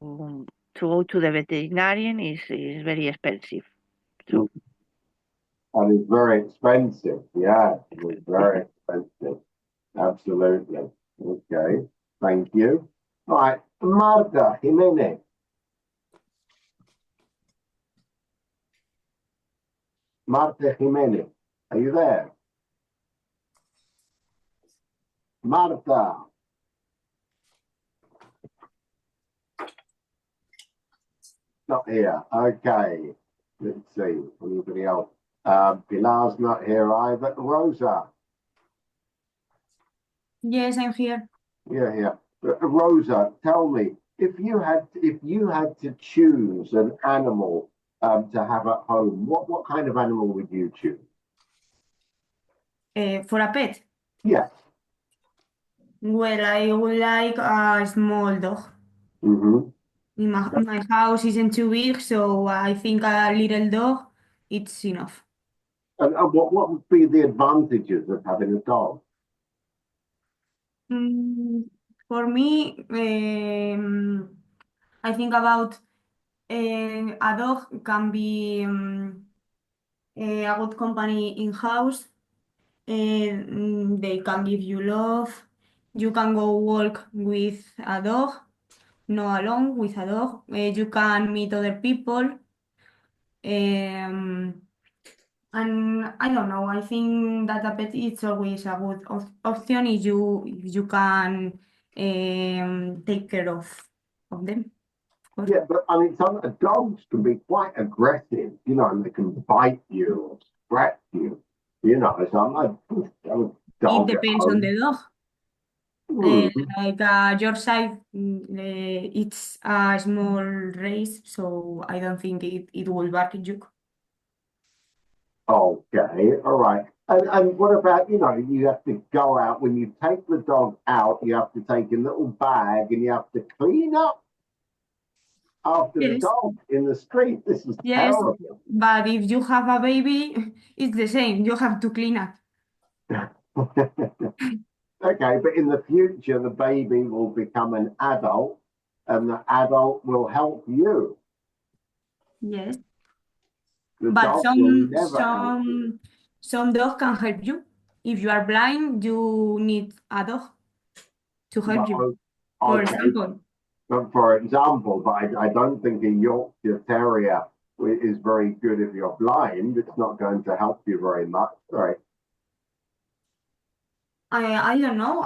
go to the veterinarian. Is very expensive. So And it's very expensive. Yeah, it was very expensive. Absolutely. Okay. Thank you. All right. Marta Jimenez. Marta Jimenez. Are you there? Marta. Not here. Okay. Let's see. Anybody else? Pilar's not here either. Rosa. Yes, I'm here. Yeah. Rosa, tell me, if you had to choose an animal to have at home, what kind of animal would you choose? For a pet, Yes. well, I would like a small dog. Mm-hmm. My house isn't too big, so I think a little dog, it's enough. And what would be the advantages of having a dog? For me, I think about a dog can be a good company in house. They can give you love. You can go walk with a dog, not alone with a dog. You can meet other people. Um, and I don't know. I think that a pet is always a good option if you can take care of them. Of course. Yeah, but I mean, some dogs can be quite aggressive, and they can bite you or scratch you, So I'm like, have a It dog at depends on home. the dog. Hmm. Like Yorkshire, it's a small race, so I don't think it will bark at you. Okay, all right. And what about, you have to go out, when you take the dog out, you have to take a little bag and you have to clean up after the Yes, dog in the street. This is yes, terrible. but if you have a baby, it's the same. You have to clean up. Okay, but in the future, the baby will become an adult and the adult will help you. Yes, The but dog will never help you. some dogs can help you. If you are blind, you need a dog to help you. But, For okay, example, but for example, I don't think a Yorkshire Terrier is very good if you're blind. It's not going to help you very much, right? I don't know.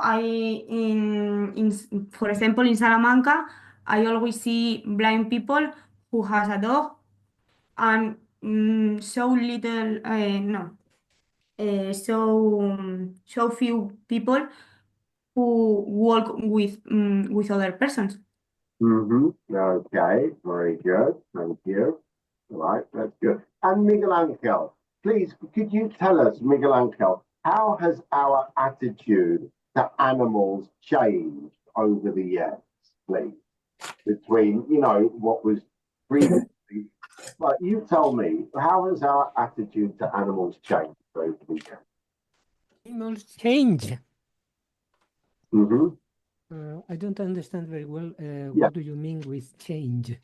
For example in Salamanca, I always see blind people who has a dog and so little no so few people who work with other persons. Mm-hmm. Okay, very good. Thank you. All right, that's good. And Miguel Angel, please, could you tell us, Miguel Angel, how has our attitude to animals changed over the years, please? Between, what was previously, but you tell me, how has our attitude to animals changed over the years? Animals change. Mm-hmm. I don't understand very well. Yeah. What do you mean with change?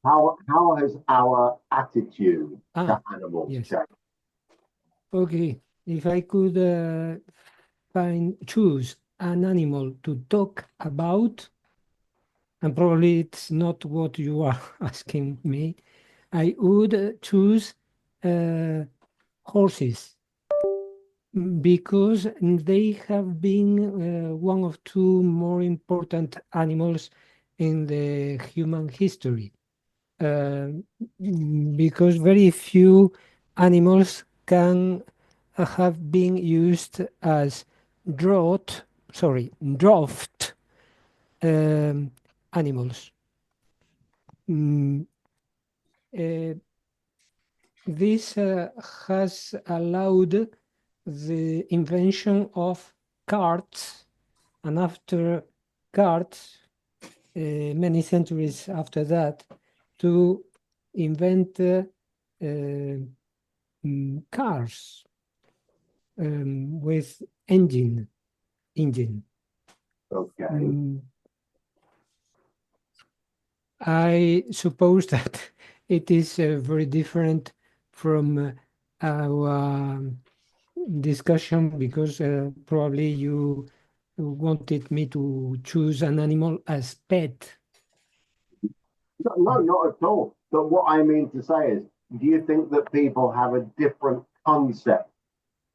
How has our attitude to Ah, animals yes. changed? Okay. If I could choose an animal to talk about, and probably it's not what you are asking me, I would choose horses because they have been one of two more important animals in the human history. Because very few animals can have been used as draft animals. Uh, this has allowed the invention of carts, and after carts, many centuries after that, to invent cars with engine. Okay. I suppose that it is very different from our discussion because probably you wanted me to choose an animal as pet. No, not at all. But what I mean to say is, do you think that people have a different concept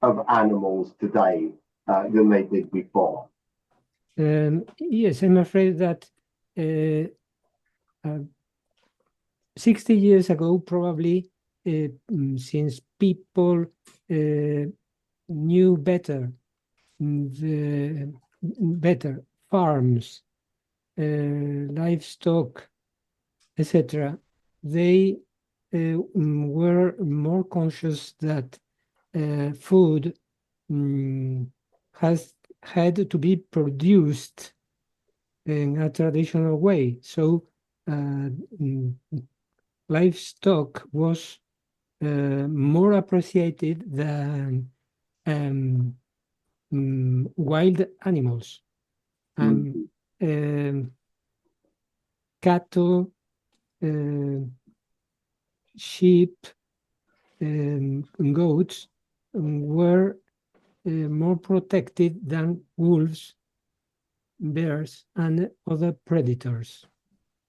of animals today than they did before? Yes, I'm afraid that 60 years ago, probably, since people knew better the better farms, livestock, etc., they were more conscious that food had to be produced in a traditional way. So livestock was more appreciated than wild animals. Cattle, sheep, goats were more protected than wolves, bears, and other predators.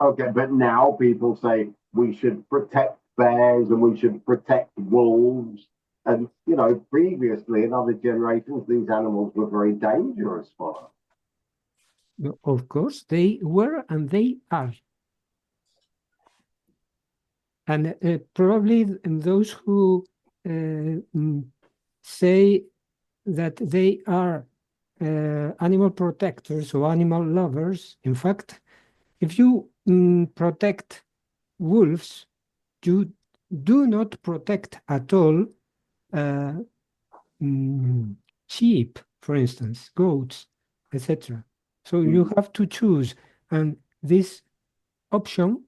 Okay, but now people say we should protect bears and we should protect wolves. And, you know, previously in other generations, these animals were very dangerous for us. Of course, they were and they are. And probably those who say that they are animal protectors or animal lovers, in fact, if you protect wolves, you do not protect at all sheep, for instance, goats, etc. So you have to choose, and this option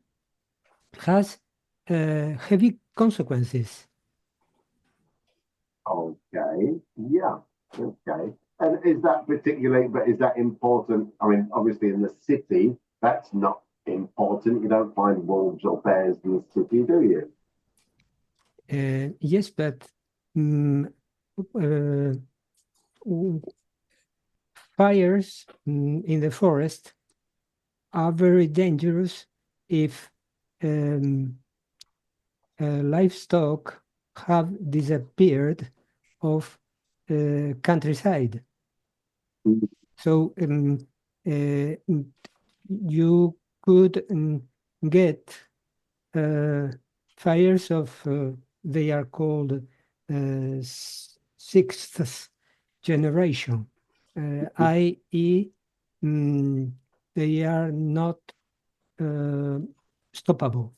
has heavy consequences. Okay, yeah, okay. And is that particularly, but is that important? I mean, obviously in the city, that's not important. You don't find wolves or bears in the city, do you? Yes, but fires in the forest are very dangerous if livestock have disappeared of countryside. So you could get fires of, they are called sixth generation, i.e. They are not stoppable.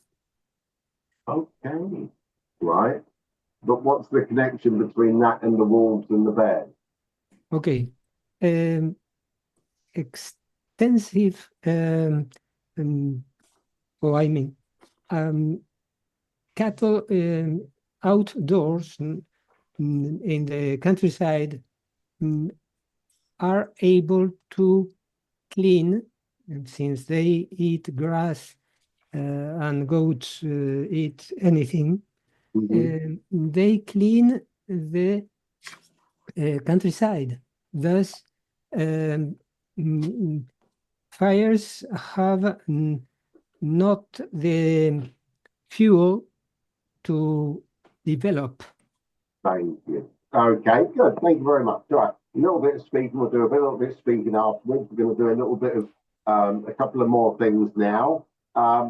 Okay, right. But what's the connection between that and the wolves and the bears? Okay. Extensive, cattle outdoors in the countryside are able to clean, since they eat grass and goats eat anything, they clean the countryside. Thus, fires have not the fuel to develop. Thank you. Okay, good. Thank you very much. All right, a little bit of speaking. We'll do a little bit of speaking afterwards. We're going to do a little bit of a couple of more things now.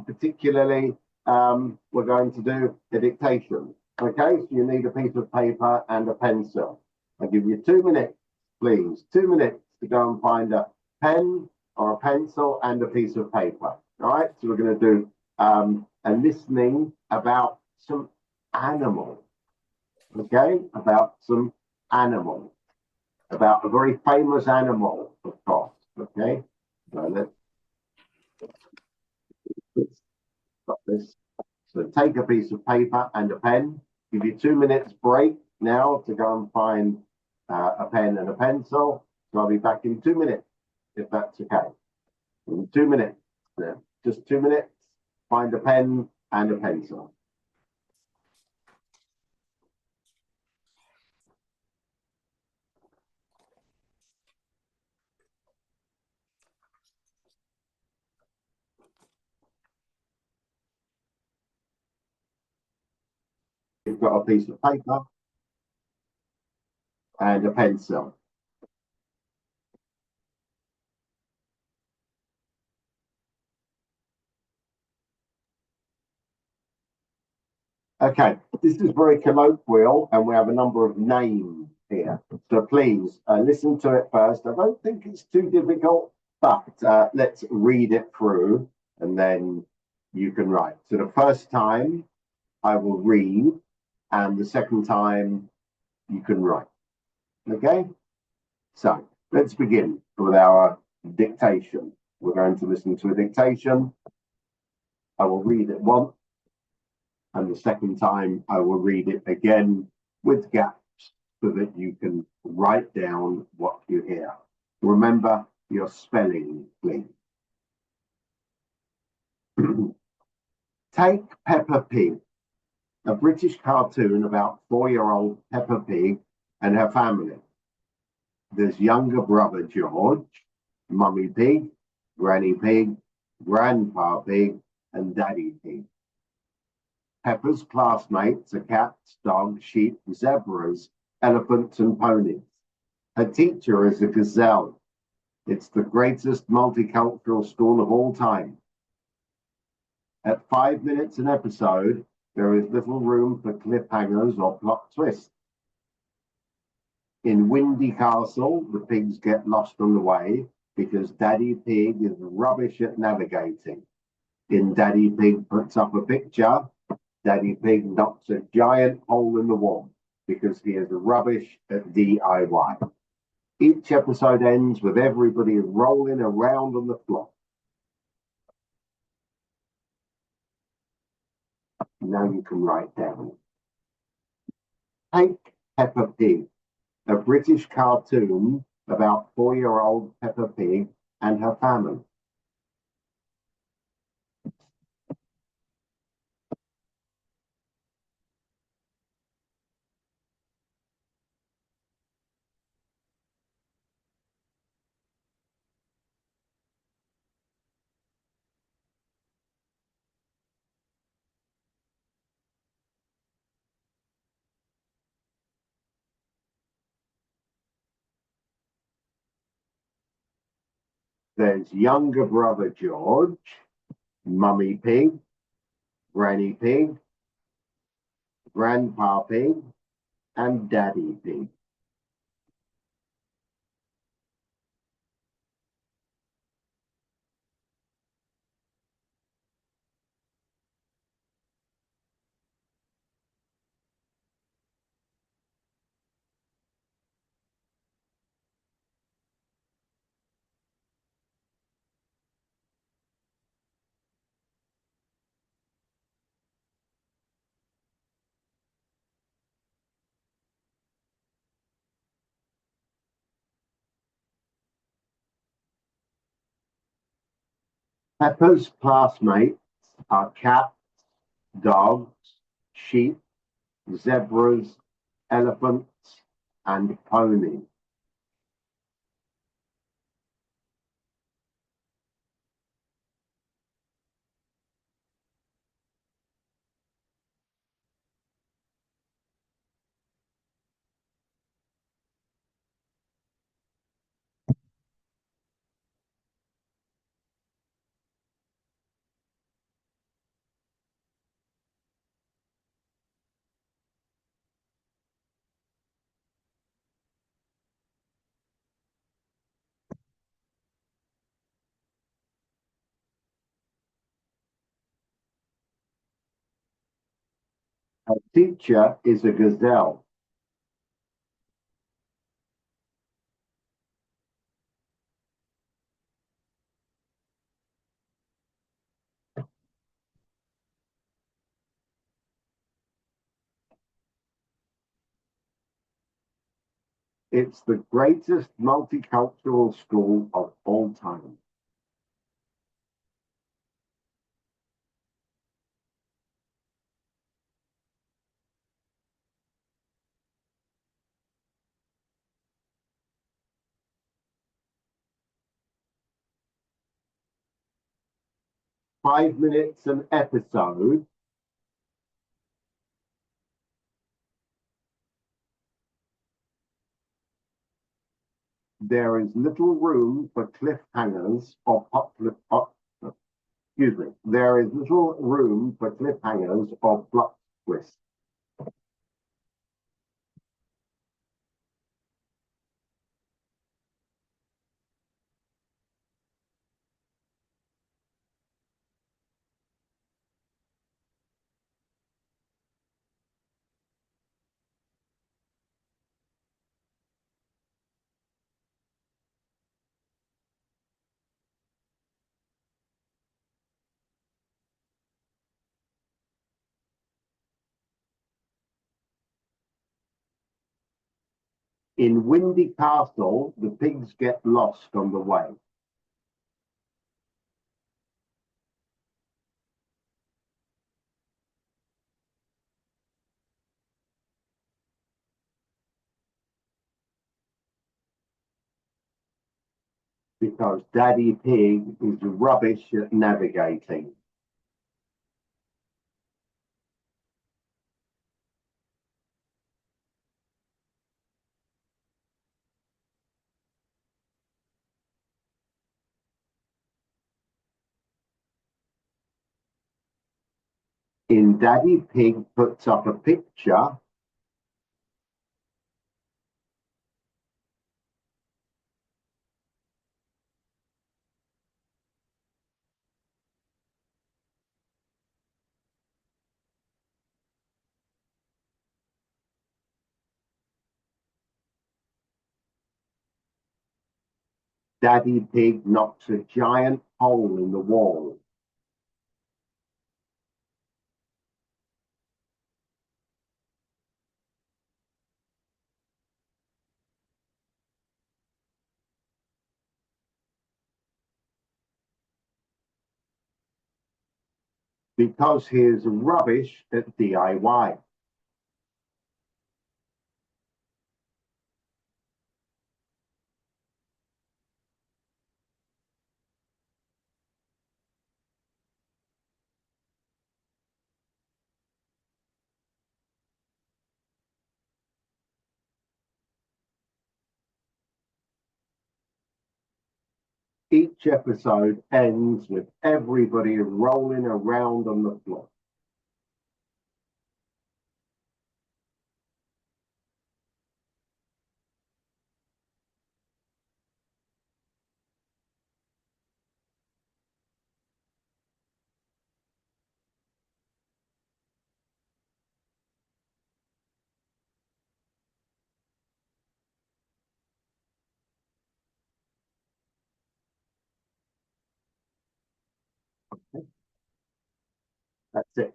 Particularly, we're going to do the dictation. Okay, so you need a piece of paper and a pencil. I'll give you 2 minutes, please. 2 minutes to go and find a pen or a pencil and a piece of paper. All right, so we're going to do a listening about some animals. Okay, about some animals, about a very famous animal, of course. Okay, so let's stop this. So take a piece of paper and a pen. Give you 2 minutes break now to go and find a pen and a pencil. So I'll be back in 2 minutes, if that's okay. In 2 minutes, just 2 minutes. Find a pen and a pencil. you've got a piece of paper and a pencil. Okay, this is very colloquial and we have a number of names here. So please listen to it first. I don't think it's too difficult, but let's read it through and then you can write. So the first time I will read and the second time you can write. Okay? So let's begin with our dictation. We're going to listen to a dictation. I will read it once. And the second time I will read it again with gaps so that you can write down what you hear. Remember your spelling, please. Take Peppa Pig, a British cartoon about 4-year-old Peppa Pig and her family. There's younger brother George, Mummy Pig, Granny Pig, Grandpa Pig, and Daddy Pig. Peppa's classmates are cats, dogs, sheep, zebras, elephants, and ponies. Her teacher is a gazelle. It's the greatest multicultural school of all time. At 5 minutes an episode, there is little room for cliffhangers or plot twists. In Windy Castle, the pigs get lost on the way because Daddy Pig is rubbish at navigating. In Daddy Pig Puts Up a Picture, Daddy Pig knocks a giant hole in the wall because he is rubbish at DIY. Each episode ends with everybody rolling around on the floor. Now you can write down. Take Peppa Pig, a British cartoon about 4-year-old Peppa Pig and her family. There's younger brother George, Mummy Pig, Granny Pig, Grandpa Pig, and Daddy Pig. Peppa's classmates are cats, dogs, sheep, zebras, elephants, and ponies. Her teacher is a gazelle. It's the greatest multicultural school of all time. Five minutes an episode. there is little room for cliffhangers or excuse me, there is little room for cliffhangers or plot twists. In Windy Castle, the pigs get lost on the way. Because Daddy Pig is rubbish at navigating. In Daddy Pig puts up a picture, Daddy Pig knocks a giant hole in the wall. Because he is rubbish at DIY. Each episode ends with everybody rolling around on the floor. That's it.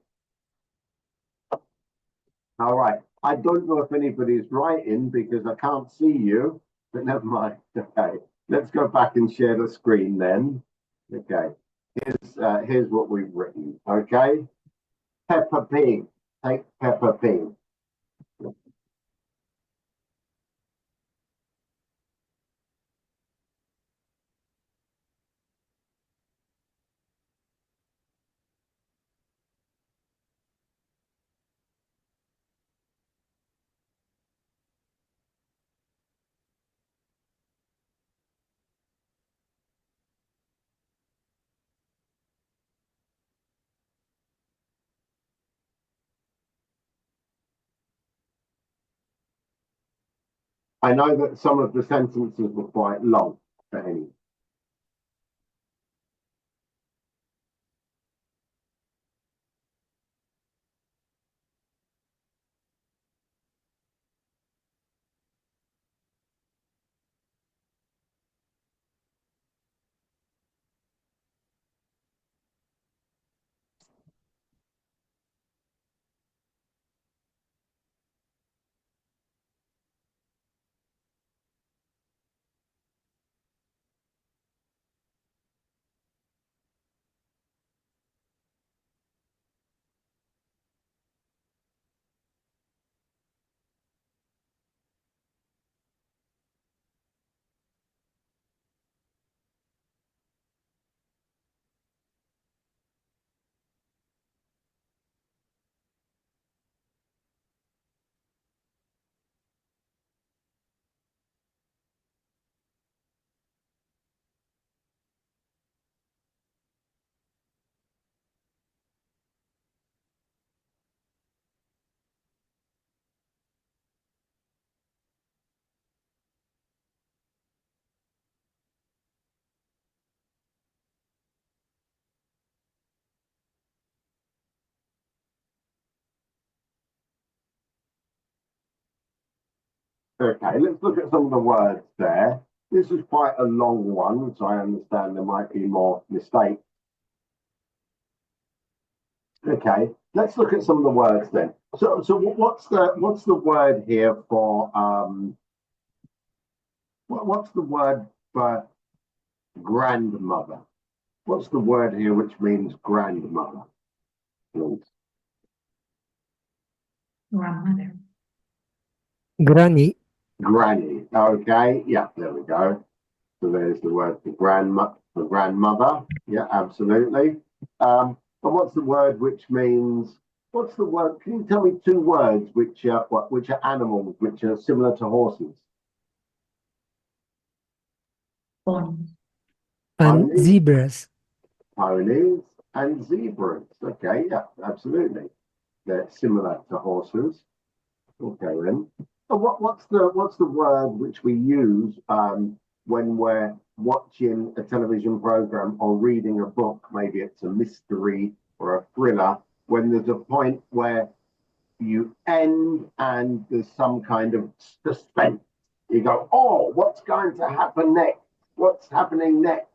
All right. I don't know if anybody's writing because I can't see you, but never mind. Okay. Let's go back and share the screen then. Okay. Here's what we've written. Okay. Peppa Pig. Take Peppa Pig. I know that some of the sentences were quite long, but anyway. Okay, let's look at some of the words there. This is quite a long one, so I understand there might be more mistakes. Okay, let's look at some of the words then. So what's the word here for what's the word for grandmother? What's the word here which means grandmother? Please. Grandmother. Granny. Granny. Okay, yeah, there we go. So there's the word for grandmother. Yeah, absolutely. But what's the word which means? What's the word? Can you tell me two words which are animals which are similar to horses? Pony. And Ponies, zebras. ponies, and zebras. Okay, yeah, absolutely. They're similar to horses. Okay then. And what's the word which we use when we're watching a television program or reading a book? Maybe it's a mystery or a thriller. When there's a point where you end and there's some kind of suspense, you go, "Oh, what's going to happen next? What's happening next?"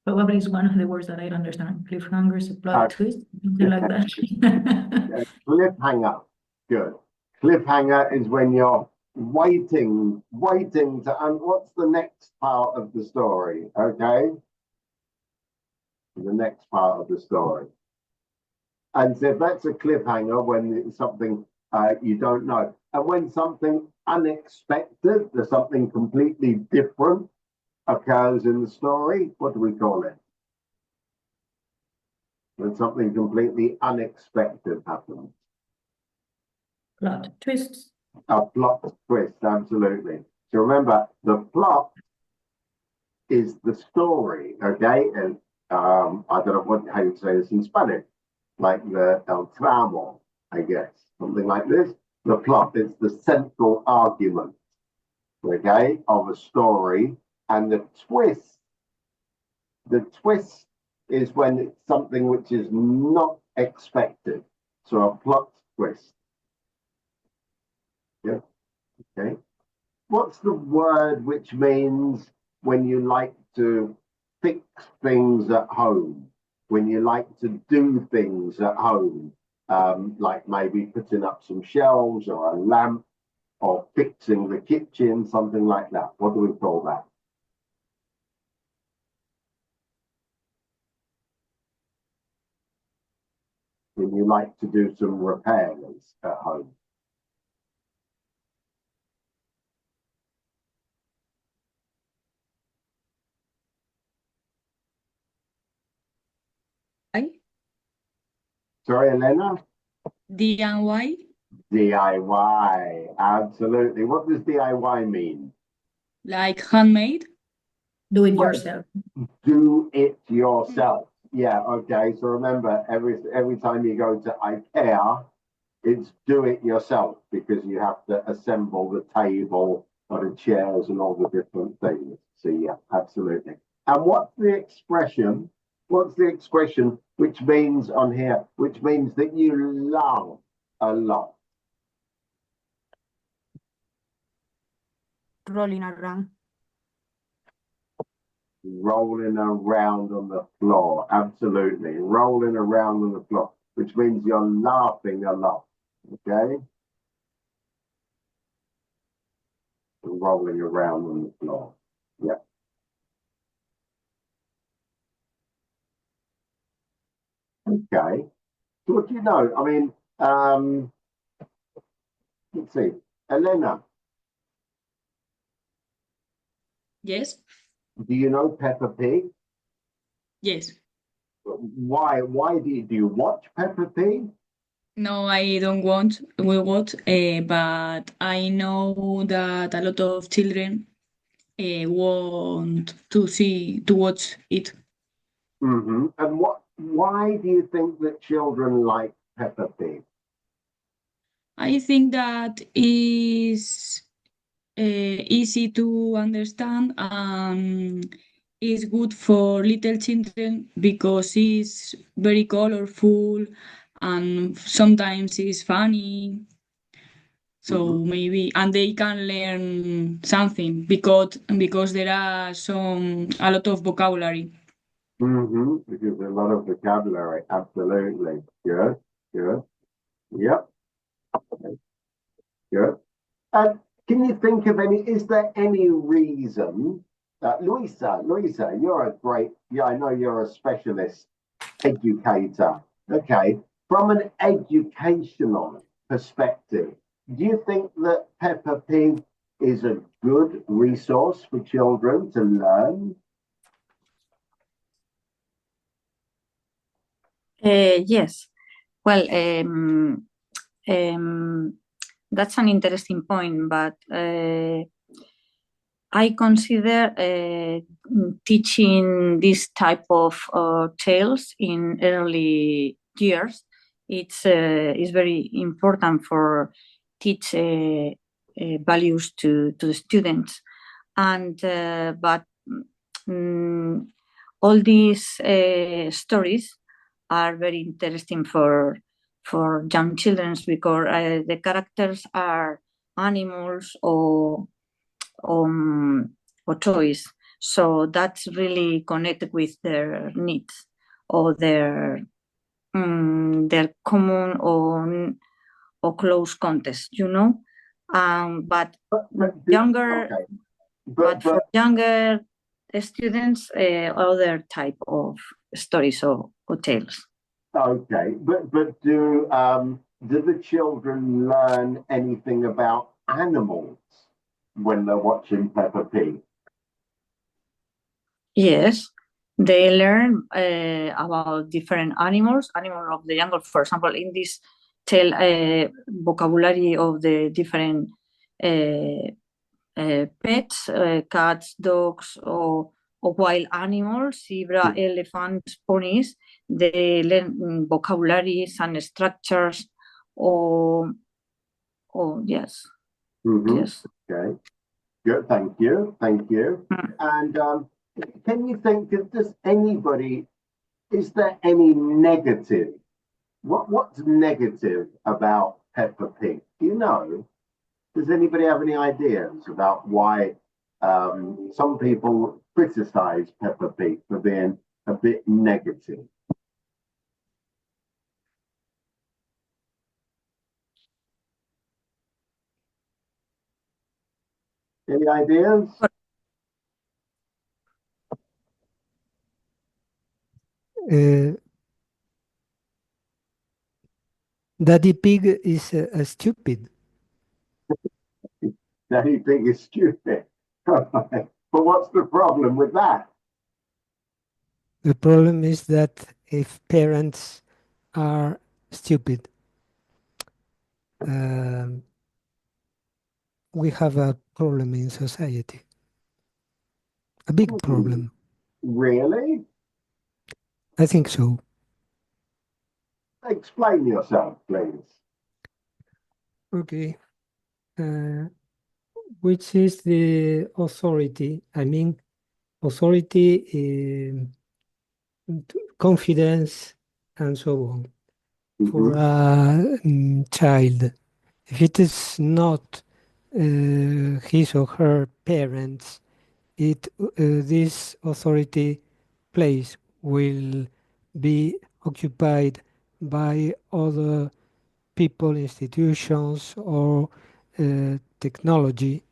Probably is one of the words that I don't understand. Cliffhangers, a plot Uh, twist, something like that. Cliffhanger. Good. Cliffhanger is when you're waiting to, and what's the next part of the story? Okay. The next part of the story. And so that's a cliffhanger when it's something you don't know. And when something unexpected, there's something completely different occurs in the story, what do we call it? When something completely unexpected happens. Plot twists. A plot twist, absolutely. So remember, the plot is the story, okay? And I don't know how you say this in Spanish, like the el tramo, I guess, something like this. The plot is the central argument, okay, of a story, and the twist is when it's something which is not expected. So a plot twist. Yeah. Okay. What's the word which means when you like to fix things at home? When you like to do things at home, like maybe putting up some shelves or a lamp or fixing the kitchen, something like that. What do we call that? When you like to do some repairs at home. Sorry, Elena? DIY. DIY, absolutely. What does DIY mean? Like handmade. Do it yourself. Do it yourself. Yeah, okay. So remember, every time you go to IKEA, it's do it yourself because you have to assemble the table or the chairs and all the different things. So yeah, absolutely. And what's the expression? What's the expression which means on here, which means that you love a lot? Rolling around. Rolling around on the floor. Absolutely. Rolling around on the floor, which means you're laughing a lot. Okay? Rolling around on the floor. Yeah. Okay. So what do you know? I mean, let's see. Elena, Yes. do you know Peppa Pig? Yes. Why do you watch Peppa Pig? No, I don't want. We watch, but I know that a lot of children want to watch it. Mm-hmm. And why do you think that children like Peppa Pig? I think that is easy to understand and is good for little children because it's very colorful and sometimes it's funny. So maybe, and they can learn something because there are a lot of vocabulary. Because a lot of vocabulary, absolutely. Good, good. Yep, good. Can you think of is there any reason, Luisa, you're I know you're a specialist educator. Okay, from an educational perspective, do you think that Peppa Pig is a good resource for children to learn? Yes. Well, that's an interesting point, but I consider teaching this type of tales in early years. It's very important for teach values to the students, and but all these stories are very interesting for young children because the characters are animals or toys. So that's really connected with their needs or their common or close context, you know. But younger, Okay. but for younger students, other type of stories or tales. Okay, but do the children learn anything about animals when they're watching Peppa Pig? Yes, they learn about different animals of the jungle. For example, in this tale, vocabulary of the different pets, cats, dogs, or wild animals, zebra, elephants, ponies. They learn vocabularies and structures. Or yes, yes. Okay, good. Thank you. And can you think? Is there any negative? What's negative about Peppa Pig? Do you know? Does anybody have any ideas about why some people criticize Peppa Pig for being a bit negative? Any ideas? Daddy Pig is stupid. Daddy Pig is stupid. But what's the problem with that? The problem is that if parents are stupid, we have a problem in society. A big problem. Really? I think so. Explain yourself, please. Okay. Which is the authority? I mean, authority, confidence, and so on for a child. If it is not his or her parents, this authority place will be occupied by other people, institutions, or technology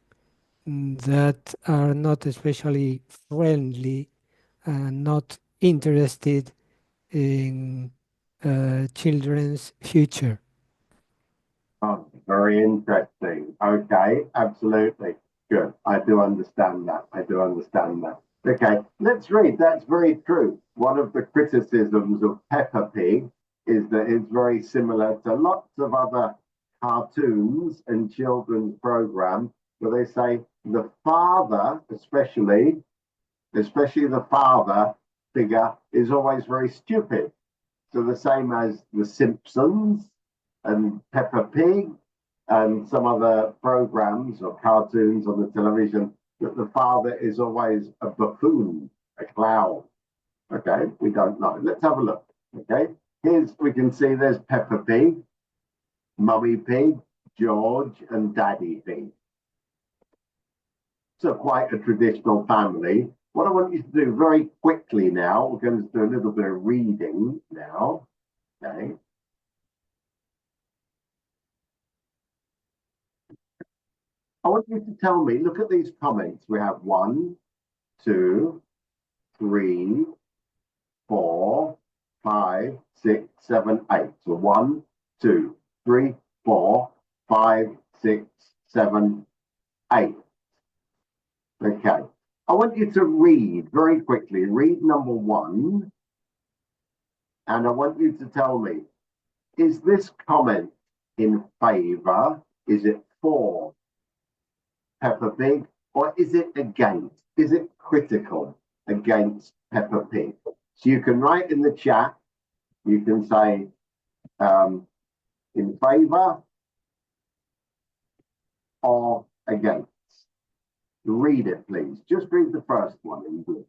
that are not especially friendly and not interested in children's future. Oh, very interesting. Okay, absolutely. Good. I do understand that. Okay, let's read. That's very true. One of the criticisms of Peppa Pig is that it's very similar to lots of other cartoons and children's programs where they say the father, especially the father figure, is always very stupid. So the same as The Simpsons and Peppa Pig and some other programs or cartoons on the television, that the father is always a buffoon, a clown. Okay, we don't know. Let's have a look. Okay, Here's, we can see there's Peppa Pig, Mummy Pig, George, and Daddy Pig. So quite a traditional family. What I want you to do very quickly now, we're going to do a little bit of reading now. Okay. I want you to tell me, look at these comments. We have 1, 2, 3, 4, 5, 6, 7, 8. So 1, 2, 3, 4, 5, 6, 7, 8. Okay. I want you to read very quickly. Read number 1. And I want you to tell me, is this comment in favor? Is it for Peppa Pig? Or is it against? Is it critical against Peppa Pig? So you can write in the chat, you can say in favor or against. Read it, please. Just read the first one in blue.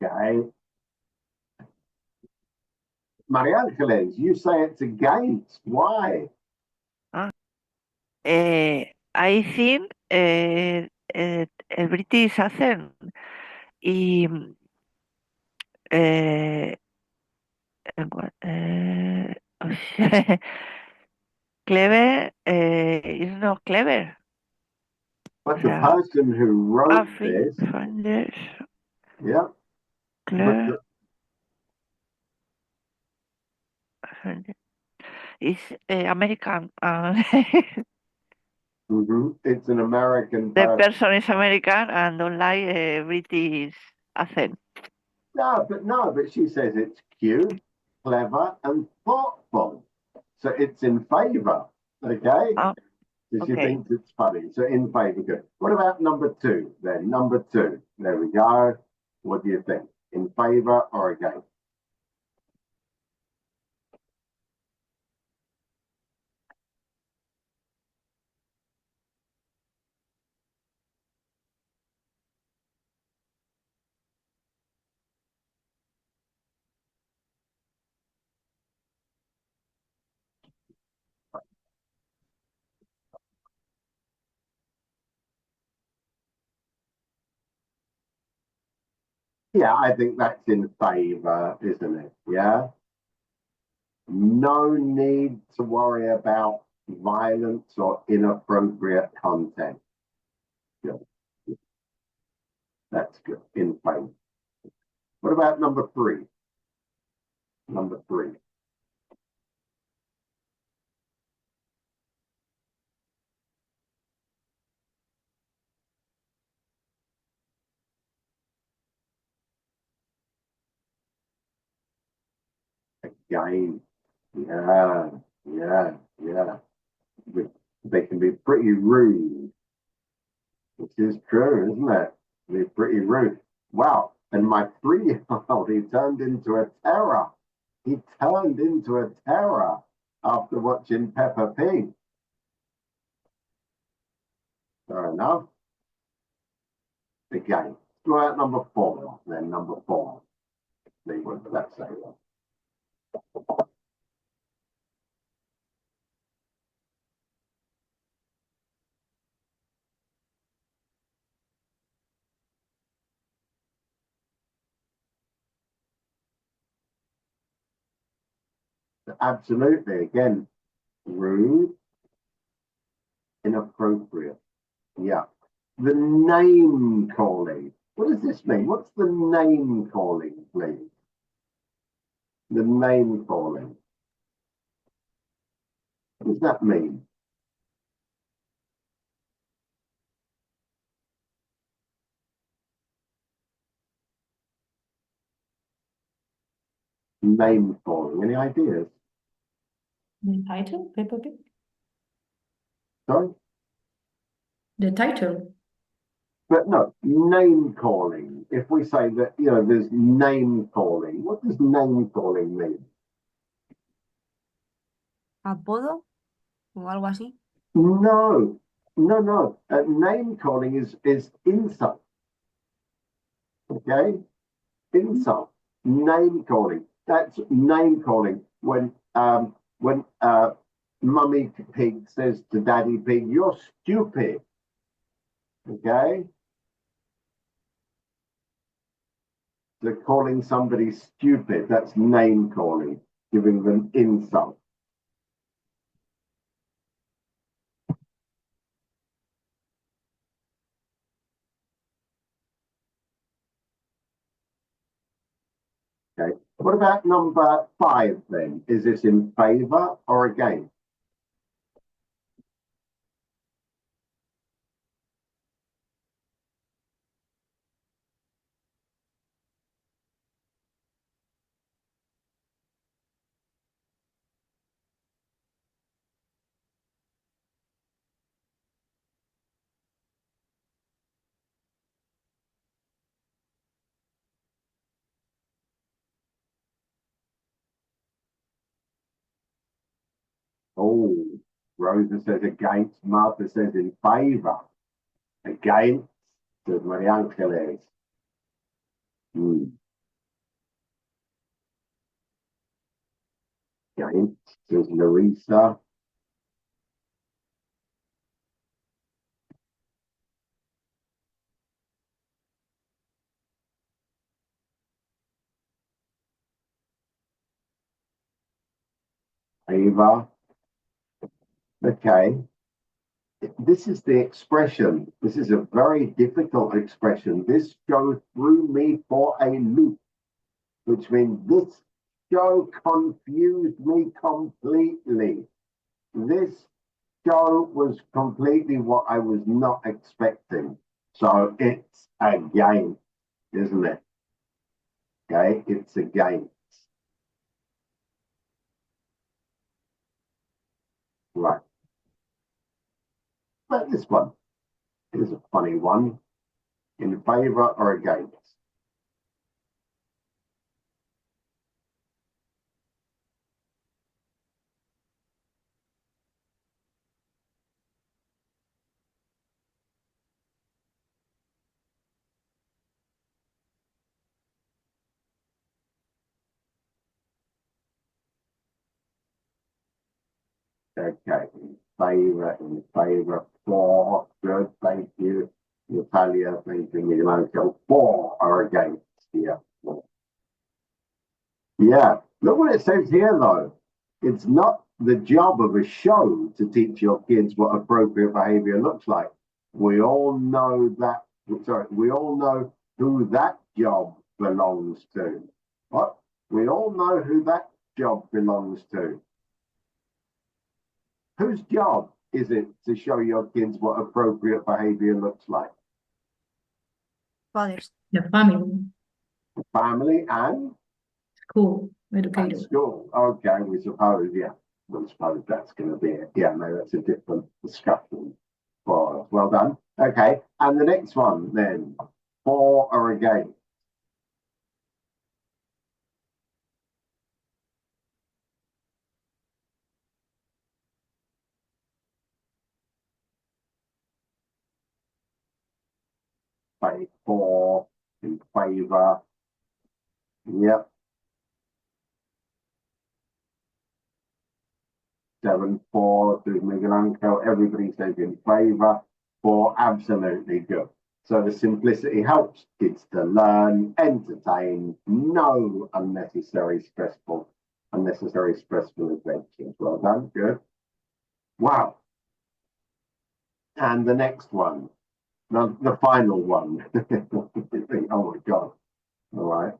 Okay. Maria Angeles, you say it's against. Why? I think el British accent y clever is not clever. But the person who wrote this, yeah, Clever is American. It's an American The person. person is American and don't like British accent. No, but she says it's cute, clever, and thoughtful. So it's in favor, okay? So she thinks it's funny. So in favor, good. What about number 2 then? Number 2. There we go. What do you think? In favor or against? Yeah, I think that's in favor, isn't it? Yeah. No need to worry about violence or inappropriate content. Good. That's good. In favor. What about number 3? Number 3. Again. Yeah. They can be pretty rude, which is true, isn't it? They're pretty rude. Wow. And my 3-year-old, he turned into a terror. He turned into a terror after watching Peppa Pig. Fair enough. Again, go out number 4, then number 4. See what that say. Absolutely. Again, rude, inappropriate. Yeah. The name calling. What does this mean? What's the name calling, please? The name calling. What does that mean? Name calling. Any ideas? The title, Peppa Pig? Sorry? The title. But no, name calling. If we say that, there's name calling, what does name calling mean? apodo o algo así. No, no. Name calling is insult. Okay, insult. Name calling. That's name calling. When Mummy Pig says to Daddy Pig, "You're stupid." Okay, they're calling somebody stupid. That's name calling, giving them insult. Okay. What about number 5 then? Is this in favor or against? Oh, Rosa says against. Martha says in favor. Against, says Maria Angeles. Against, says Larissa. Ava. Okay. This is the expression. This is a very difficult expression. This show threw me for a loop, which means this show confused me completely. This show was completely what I was not expecting. So it's a game, isn't it? Okay, it's a game. Right. But this one is a funny one. In favor or against? Okay, in favor, 4, good, thank you. Natalia, thank you, Miguel Angel, 4 are against here. Yeah, look what it says here though. It's not the job of a show to teach your kids what appropriate behavior looks like. We all know that, we all know who that job belongs to. What? We all know who that job belongs to. Whose job is it to show your kids what appropriate behavior looks like? Fathers. The family, Family and school, educator. school. Okay, we suppose, yeah. We suppose that's going to be it. Yeah, no, that's a different discussion for us. Well done. Okay, and the next one then, for or against? For, in favor. Yep. 7-4 to Miguel Angel. Everybody says in favor. 4, absolutely good. So the simplicity helps kids to learn, entertain, no unnecessary stressful adventures. Well done, good. Wow. And the next one, the final one. Oh my God. All right.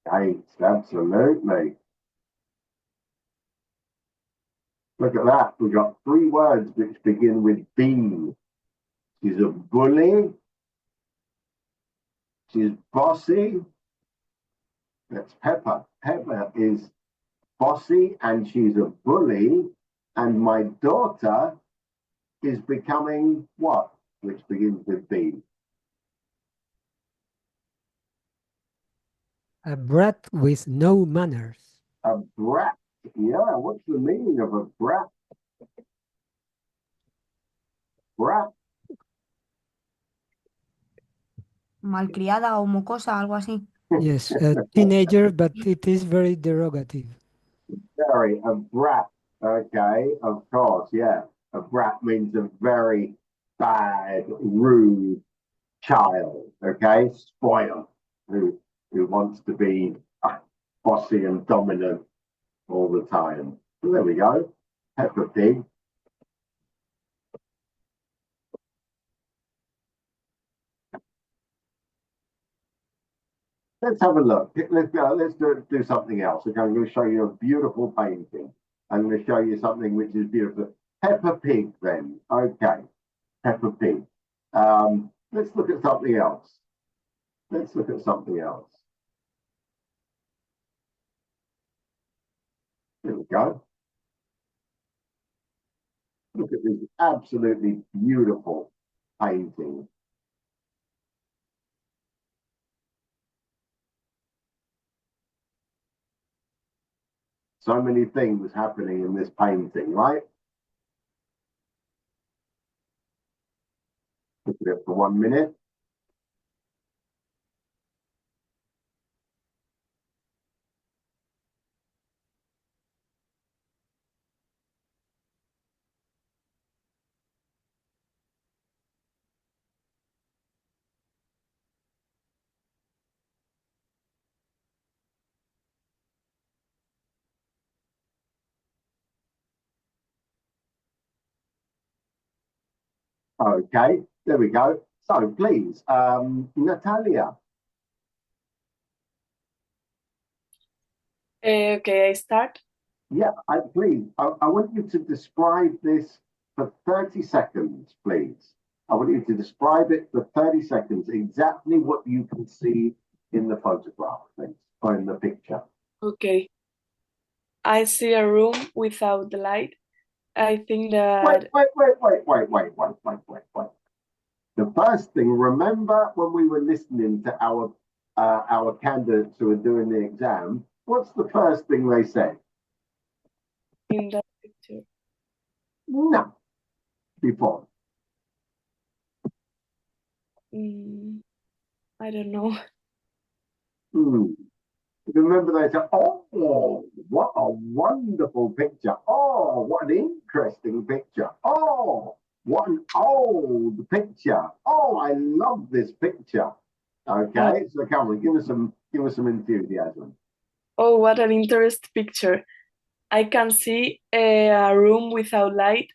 Thanks, absolutely. Look at that. We've got 3 words which begin with B. She's a bully. She's bossy. That's Pepper. Pepper is bossy and she's a bully, and my daughter is becoming what? Which begins with B. A brat with no manners. A brat. Yeah, what's the meaning of a brat? Brat. Malcriada o mocosa, algo así. Yes, a teenager, but it is very derogative. Very, a brat. Okay, of course, yeah. A brat means a very bad, rude child, okay? Spoiled, who wants to be bossy and dominant all the time. So there we go. Peppa Pig. Let's have a look. Let's go. Let's do something else. Okay, I'm going to show you a beautiful painting. I'm going to show you something which is beautiful. Peppa Pig, then. Okay, Peppa Pig. Let's look at something else. Let's look at something else. There we go. Look at this absolutely beautiful painting. So many things happening in this painting, right? Look at it for 1 minute. Okay, there we go. So please, Natalia. Okay, I start. Yeah, please, I want you to describe this for 30 seconds, please. I want you to describe it for 30 seconds, exactly what you can see in the photograph, please, or in the picture. Okay. I see a room without the light. I think that Wait. The first thing, remember when we were listening to our candidates who are doing the exam, what's the first thing they said? in that picture. No, before. I don't know. Remember they said, oh, what a wonderful picture. Oh, what an interesting picture. Oh, what an old picture. Oh, I love this picture. Okay, so come on, give us some enthusiasm. Oh, what an interesting picture. I can see a room without light.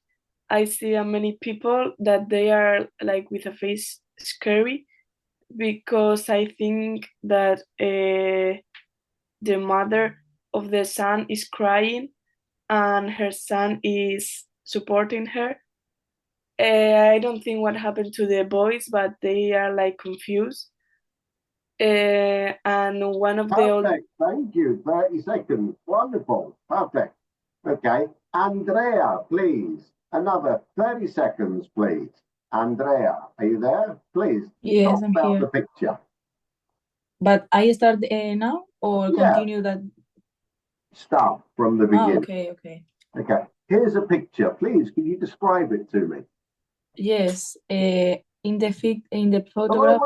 I see many people that they are like with a face scary because I think that the mother of the son is crying and her son is supporting her. I don't think what happened to the boys, but they are like confused. And one of the old... Perfect, thank you. 30 seconds, wonderful, perfect. Okay, Andrea, please. Another 30 seconds, please. Andrea, are you there? Please. Yes, talk I'm about here. the picture. But I start now or Yeah. continue that? Start from the beginning. Okay. Okay, here's a picture. Please, can you describe it to me? Yes, in the photograph.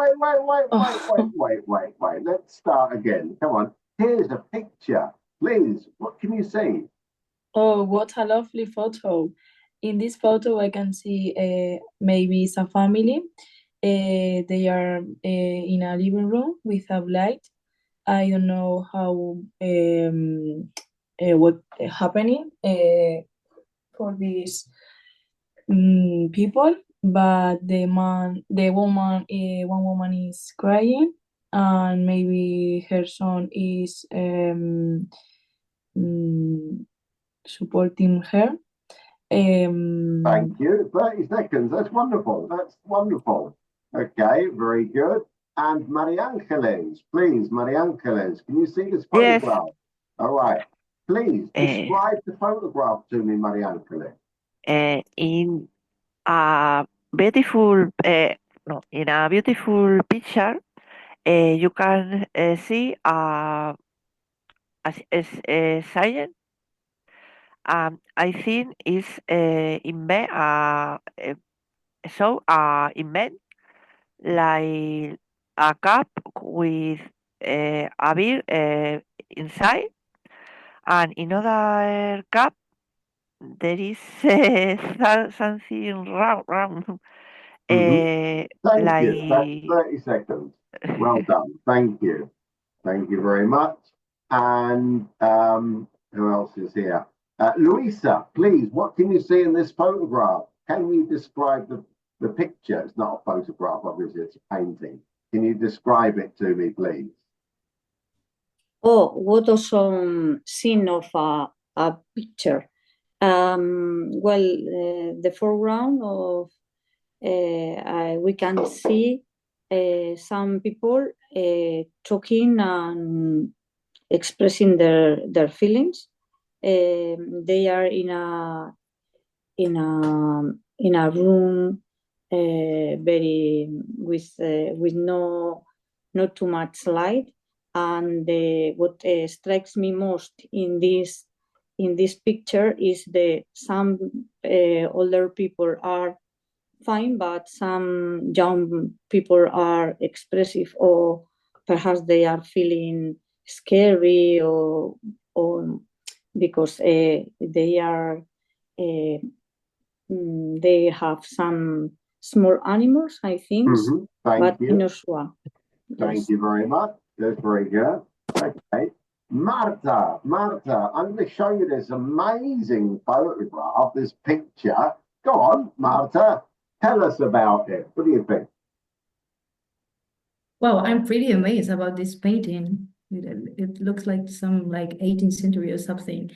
Wait. Let's start again. Come on. Here's a picture. Please, what can you see? Oh, what a lovely photo. In this photo, I can see maybe it's a family. They are in a living room without light. I don't know how what happening for these people, but one woman is crying, and maybe her son is supporting her. Thank you. 30 seconds. That's wonderful. Okay, very good. And Maria Angeles, please, Maria Angeles, can you see this photograph? All right. Please describe the photograph to me, Mariangela. In a beautiful, no, in a beautiful picture, you can see a science. I think is invent invent like a cup with a beer inside, and in other cup there is something round. Thank you. That's Like 30 seconds. Well done. Thank you. Thank you very much. And who else is here? Louisa, please, what can you see in this photograph? Can you describe the picture? It's not a photograph, obviously, it's a painting. Can you describe it to me, please? Oh, what awesome scene of a picture. Well, the foreground of we can see some people talking and expressing their feelings. They are in a room very with not too much light, and what strikes me most in this picture is some older people are fine, but some young people are expressive, or perhaps they are feeling scary, or because they are they have some small animals, I think, Thank you. not sure. Thank you very much. That's very good. Okay. Marta, I'm going to show you this amazing photograph, this picture. Go on, Marta. Tell us about it. What do you think? Well, I'm pretty amazed about this painting. It looks like some like 18th century or something.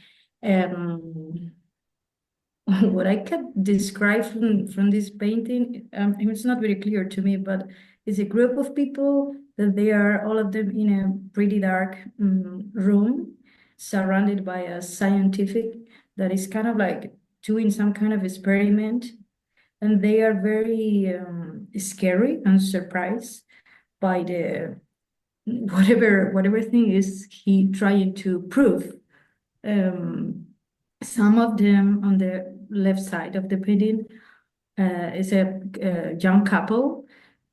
What I can describe from this painting, it's not very clear to me, but it's a group of people that they are all of them in a pretty dark room, surrounded by a scientific that is kind of like doing some kind of experiment, and they are very scary and surprised by the whatever thing is he trying to prove. Some of them on the left side of the painting is a young couple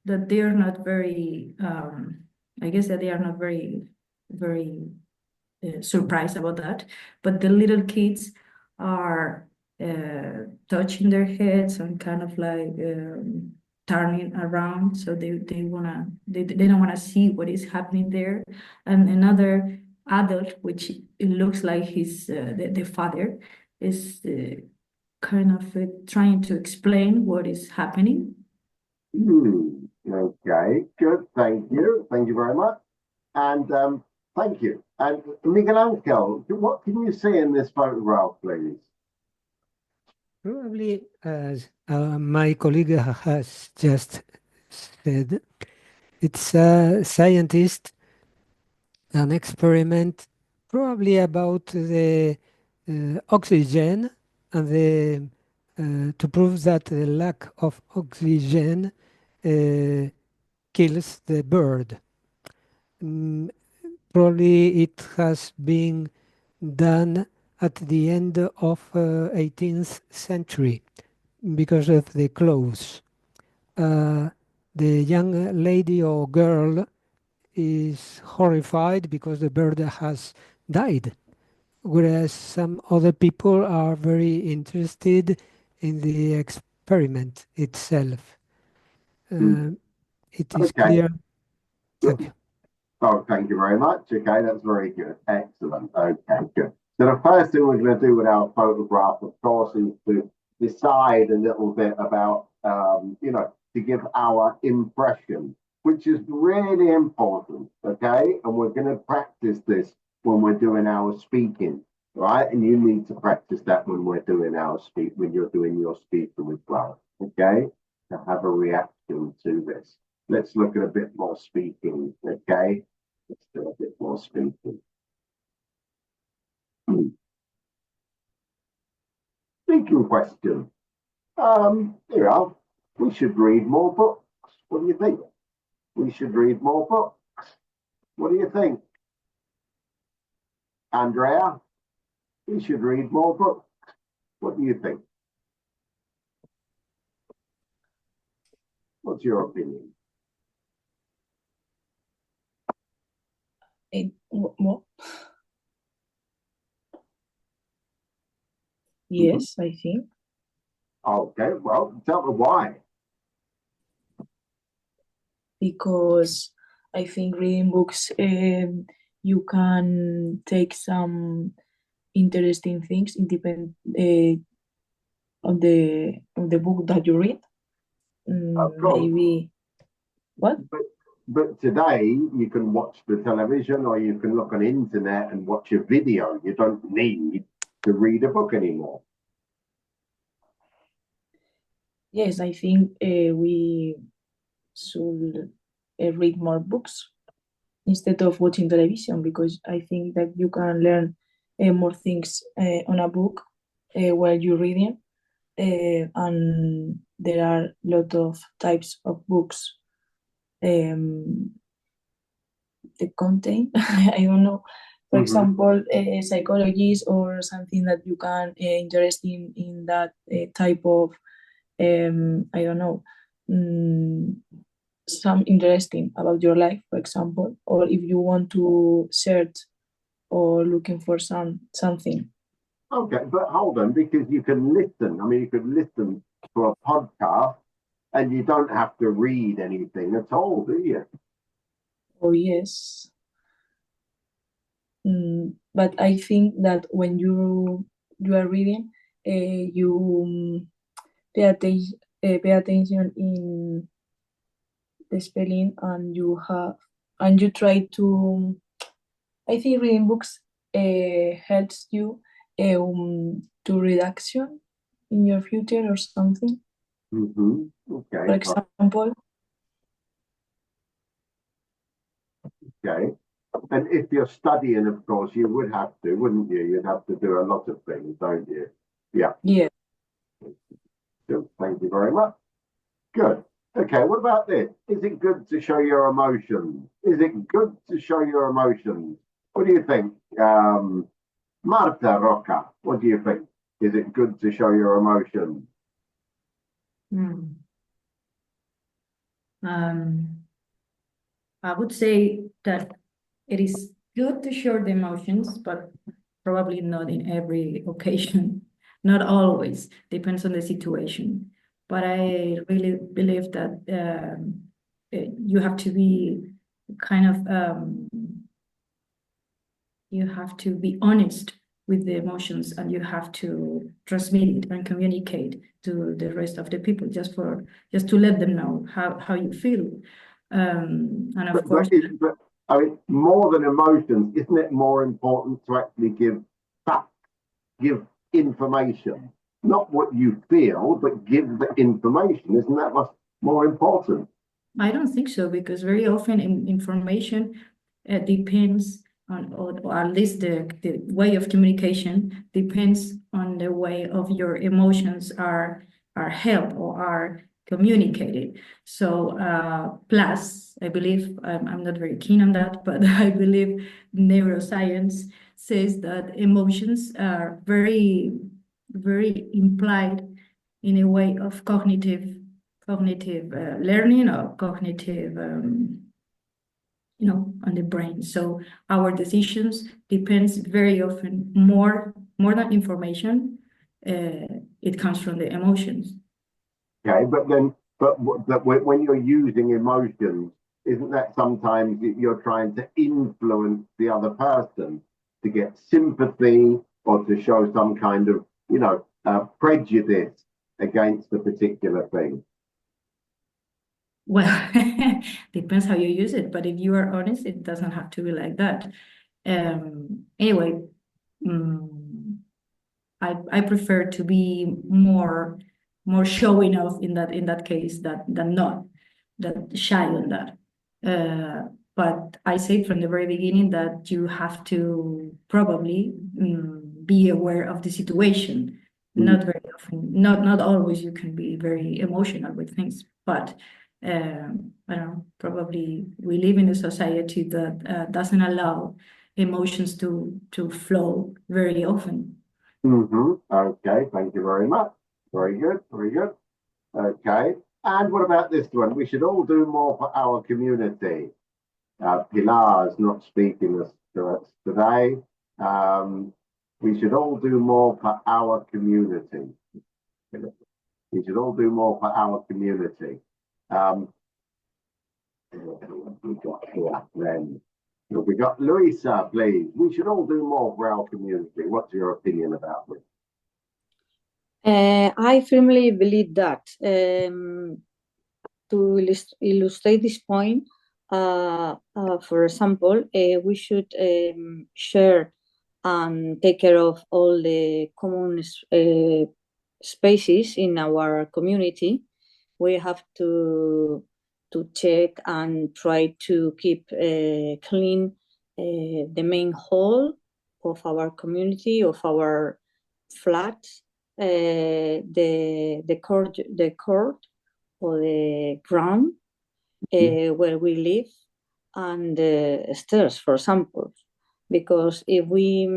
that they are not very, I guess that they are not very surprised about that. But the little kids are touching their heads and kind of like turning around, so they don't wanna see what is happening there. And another adult, which it looks like he's the father, is kind of trying to explain what is happening. Okay, good. Thank you. Thank you very much. And thank you. And Miguel Angel, what can you see in this photograph, please? Probably, as my colleague has just said, it's a scientist, an experiment probably about the oxygen and the to prove that the lack of oxygen kills the bird. Probably it has been done at the end of 18th century because of the clothes. The young lady or girl is horrified because the bird has died, whereas some other people are very interested in the experiment itself. It is clear. Thank you. Oh, thank you very much. Okay, that's very good. Excellent. Okay, good. So the first thing we're going to do with our photograph, of course, is to decide a little bit about, to give our impression, which is really important. Okay, and we're going to practice this when we're doing our speaking, right? And you need to practice that when we're doing when you're doing your speaking as well. Okay, to have a reaction to this. Let's look at a bit more speaking, okay? Let's do a bit more speaking. Speaking question. Here we are. We should read more books. What do you think? We should read more books. What do you think? Andrea, we should read more books. What do you think? What's your opinion? What? Yes, I think. Okay, well, tell me why. Because I think reading books, you can take some interesting things. It depends on the book that you read. Of course. Maybe what? But today you can watch the television or you can look on the internet and watch a video. You don't need to read a book anymore. Yes, I think we should read more books instead of watching television, because I think that you can learn more things on a book while you're reading, and there are a lot of types of books. The content, I don't know. For example, psychologies or something that you can interest in that type of, I don't know, some interesting about your life, for example, or if you want to search or looking for something. Okay, but hold on, because you can listen. I mean, you could listen to a podcast and you don't have to read anything at all, do you? Oh, yes. But I think that when you are reading, you pay attention in the spelling, and you try to. I think reading books helps you to reduction in your future or something. Okay. For example. Okay. And if you're studying, of course, you would have to, wouldn't you? You'd have to do a lot of things, don't you? Yeah. Yeah. Good. Thank you very much. Good. Okay, what about this? Is it good to show your emotions? Is it good to show your emotions? What do you think? Marta Roca, what do you think? Is it good to show your emotions? I would say that it is good to show the emotions, but probably not in every occasion, not always, depends on the situation. But I really believe that you have to be kind of, you have to be honest with the emotions, and you have to transmit it and communicate to the rest of the people, just to let them know how you feel. And of course, but I mean, more than emotions, isn't it more important to actually give facts, give information, not what you feel, but give the information? Isn't that what's more important? I don't think so, because very often information depends on, or at least the way of communication depends on the way of your emotions are held or are communicated. So plus, I believe, I'm not very keen on that, but I believe neuroscience says that emotions are very, very implied in a way of cognitive learning or cognitive, on the brain. So our decisions depends very often more than information. It comes from the emotions. Okay, but when you're using emotions, isn't that sometimes you're trying to influence the other person to get sympathy or to show some kind of, prejudice against a particular thing? Well, depends how you use it, but if you are honest, it doesn't have to be like that. Anyway, I prefer to be more showing off in that case than not, that shy on that. But I say from the very beginning that you have to probably be aware of the situation. Not very often, not always you can be very emotional with things, but I don't know, probably we live in a society that doesn't allow emotions to flow very often. Okay, thank you very much. Very good, very good. Okay, and what about this one? We should all do more for our community. Pilar is not speaking to us today. We should all do more for our community. We should all do more for our community. We got here then. We got Luisa, please. We should all do more for our community. What's your opinion about this? I firmly believe that. To illustrate this point, for example, we should share and take care of all the common spaces in our community. We have to check and try to keep clean the main hall of our community, of our flats, the court or the ground where we live, and the stairs, for example, because if we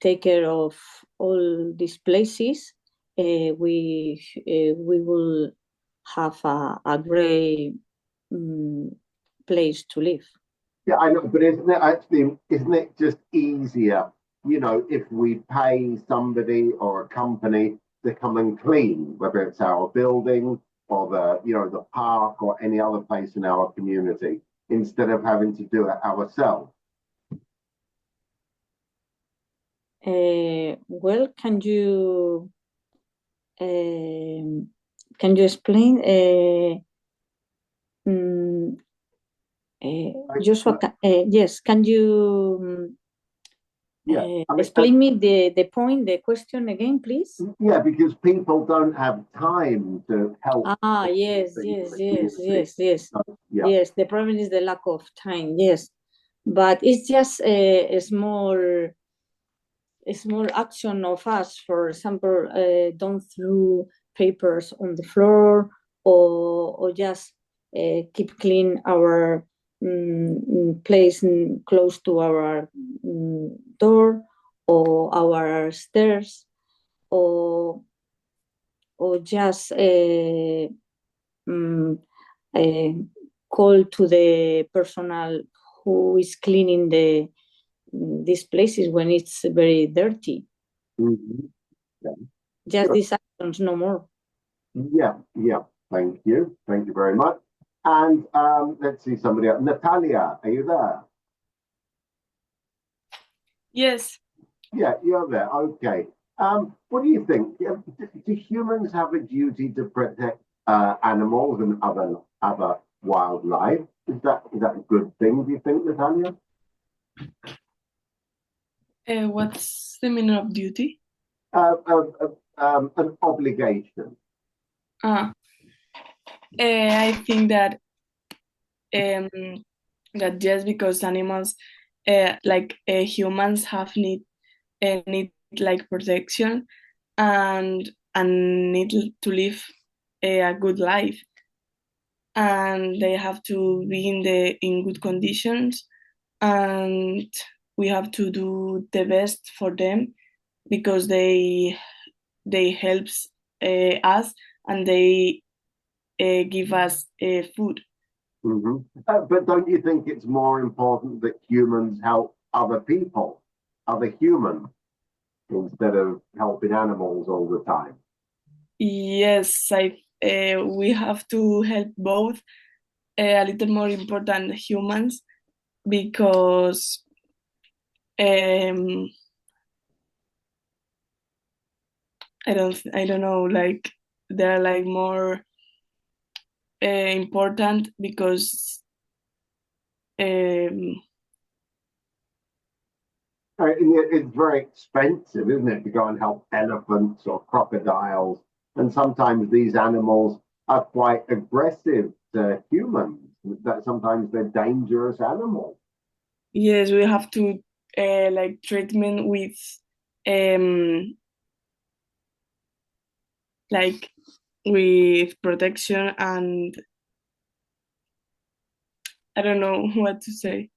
take care of all these places, we will have a great place to live. Yeah, I know, but isn't it just easier, if we pay somebody or a company to come and clean, whether it's our building or the park or any other place in our community, instead of having to do it ourselves? Well, can you explain? Joshua, yes, can you explain me the point, the question again, please? Yeah, because people don't have time to help. Yes. Yeah. Yes, the problem is the lack of time, yes. But it's just a small action of us. For example, don't throw papers on the floor, or just keep clean our place close to our door or our stairs, or just call to the personnel who is cleaning these places when it's very dirty. Yeah. Just Sure. these actions, no more. Yeah. Thank you very much. And let's see somebody else. Natalia, are you there? Yes. Yeah, you're there. Okay. What do you think? Do humans have a duty to protect animals and other wildlife? Is that a good thing, do you think, Natalia? What's the meaning of duty? An obligation. I think that that just because animals like humans have need like protection and need to live a good life, and they have to be in good conditions, and we have to do the best for them because they helps us, and they give us food. But don't you think it's more important that humans help other people, other humans, instead of helping animals all the time? Yes, we have to help both, a little more important humans, because I don't know, like they're like more important because It's very expensive, isn't it, to go and help elephants or crocodiles? And sometimes these animals are quite aggressive humans. That sometimes they're dangerous animals. Yes, we have to like treatment with like with protection, and I don't know what to say.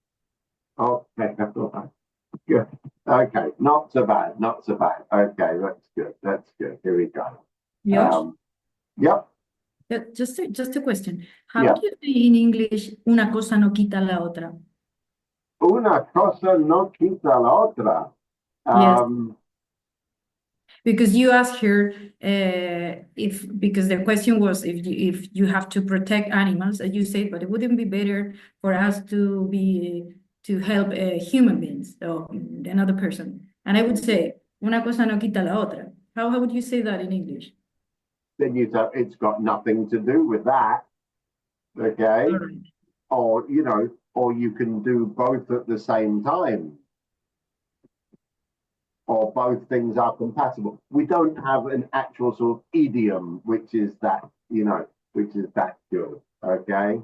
Okay, good. Okay, not so bad, not so bad. Okay, that's good. That's good. Here we go. Josh, Yep. just a question. How Yeah. do you say in English, una cosa no quita la otra? Una cosa no quita la otra. Yes. Because you asked her because the question was if you have to protect animals, as you said, but it wouldn't be better for us to help human beings or another person. And I would say, una cosa no quita la otra. How would you say that in English? Then you say it's got nothing to do with that. Okay. All right. Or, or you can do both at the same time. Or both things are compatible. We don't have an actual sort of idiom, which is that, which is that good. Okay.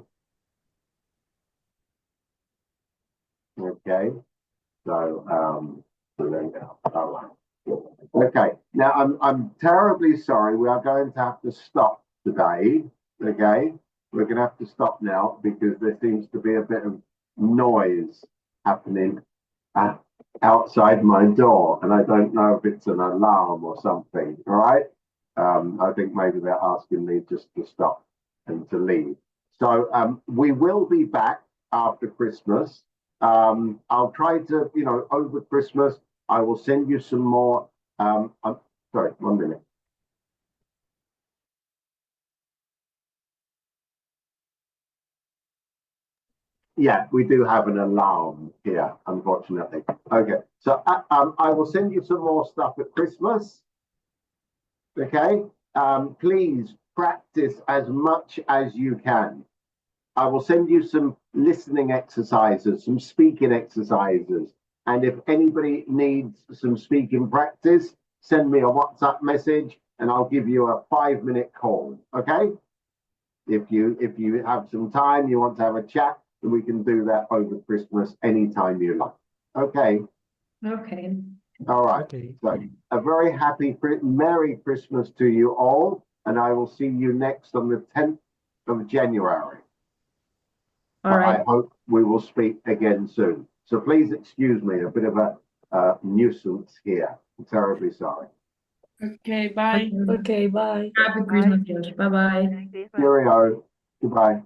Okay. So there you go. All right. Okay. Now I'm terribly sorry. We are going to have to stop today. Okay. We're going to have to stop now because there seems to be a bit of noise happening outside my door, and I don't know if it's an alarm or something. All right. I think maybe they're asking me just to stop and to leave. So we will be back after Christmas. I'll try to, over Christmas, I will send you some more. Sorry, 1 minute. Yeah, we do have an alarm here, unfortunately. Okay, so I will send you some more stuff at Christmas. Okay, please practice as much as you can. I will send you some listening exercises, some speaking exercises. And if anybody needs some speaking practice, send me a WhatsApp message and I'll give you a 5-minute call. Okay? If you have some time, you want to have a chat, then we can do that over Christmas anytime you like. Okay? Okay. All right. Okay. So a very happy, Merry Christmas to you all. And I will see you next on the 10th of January. All right. I hope we will speak again soon. So please excuse me, a bit of a nuisance here. I'm terribly sorry. Okay, bye. Okay, bye. Happy Christmas, Josh. Bye-bye. Cheerio. Goodbye.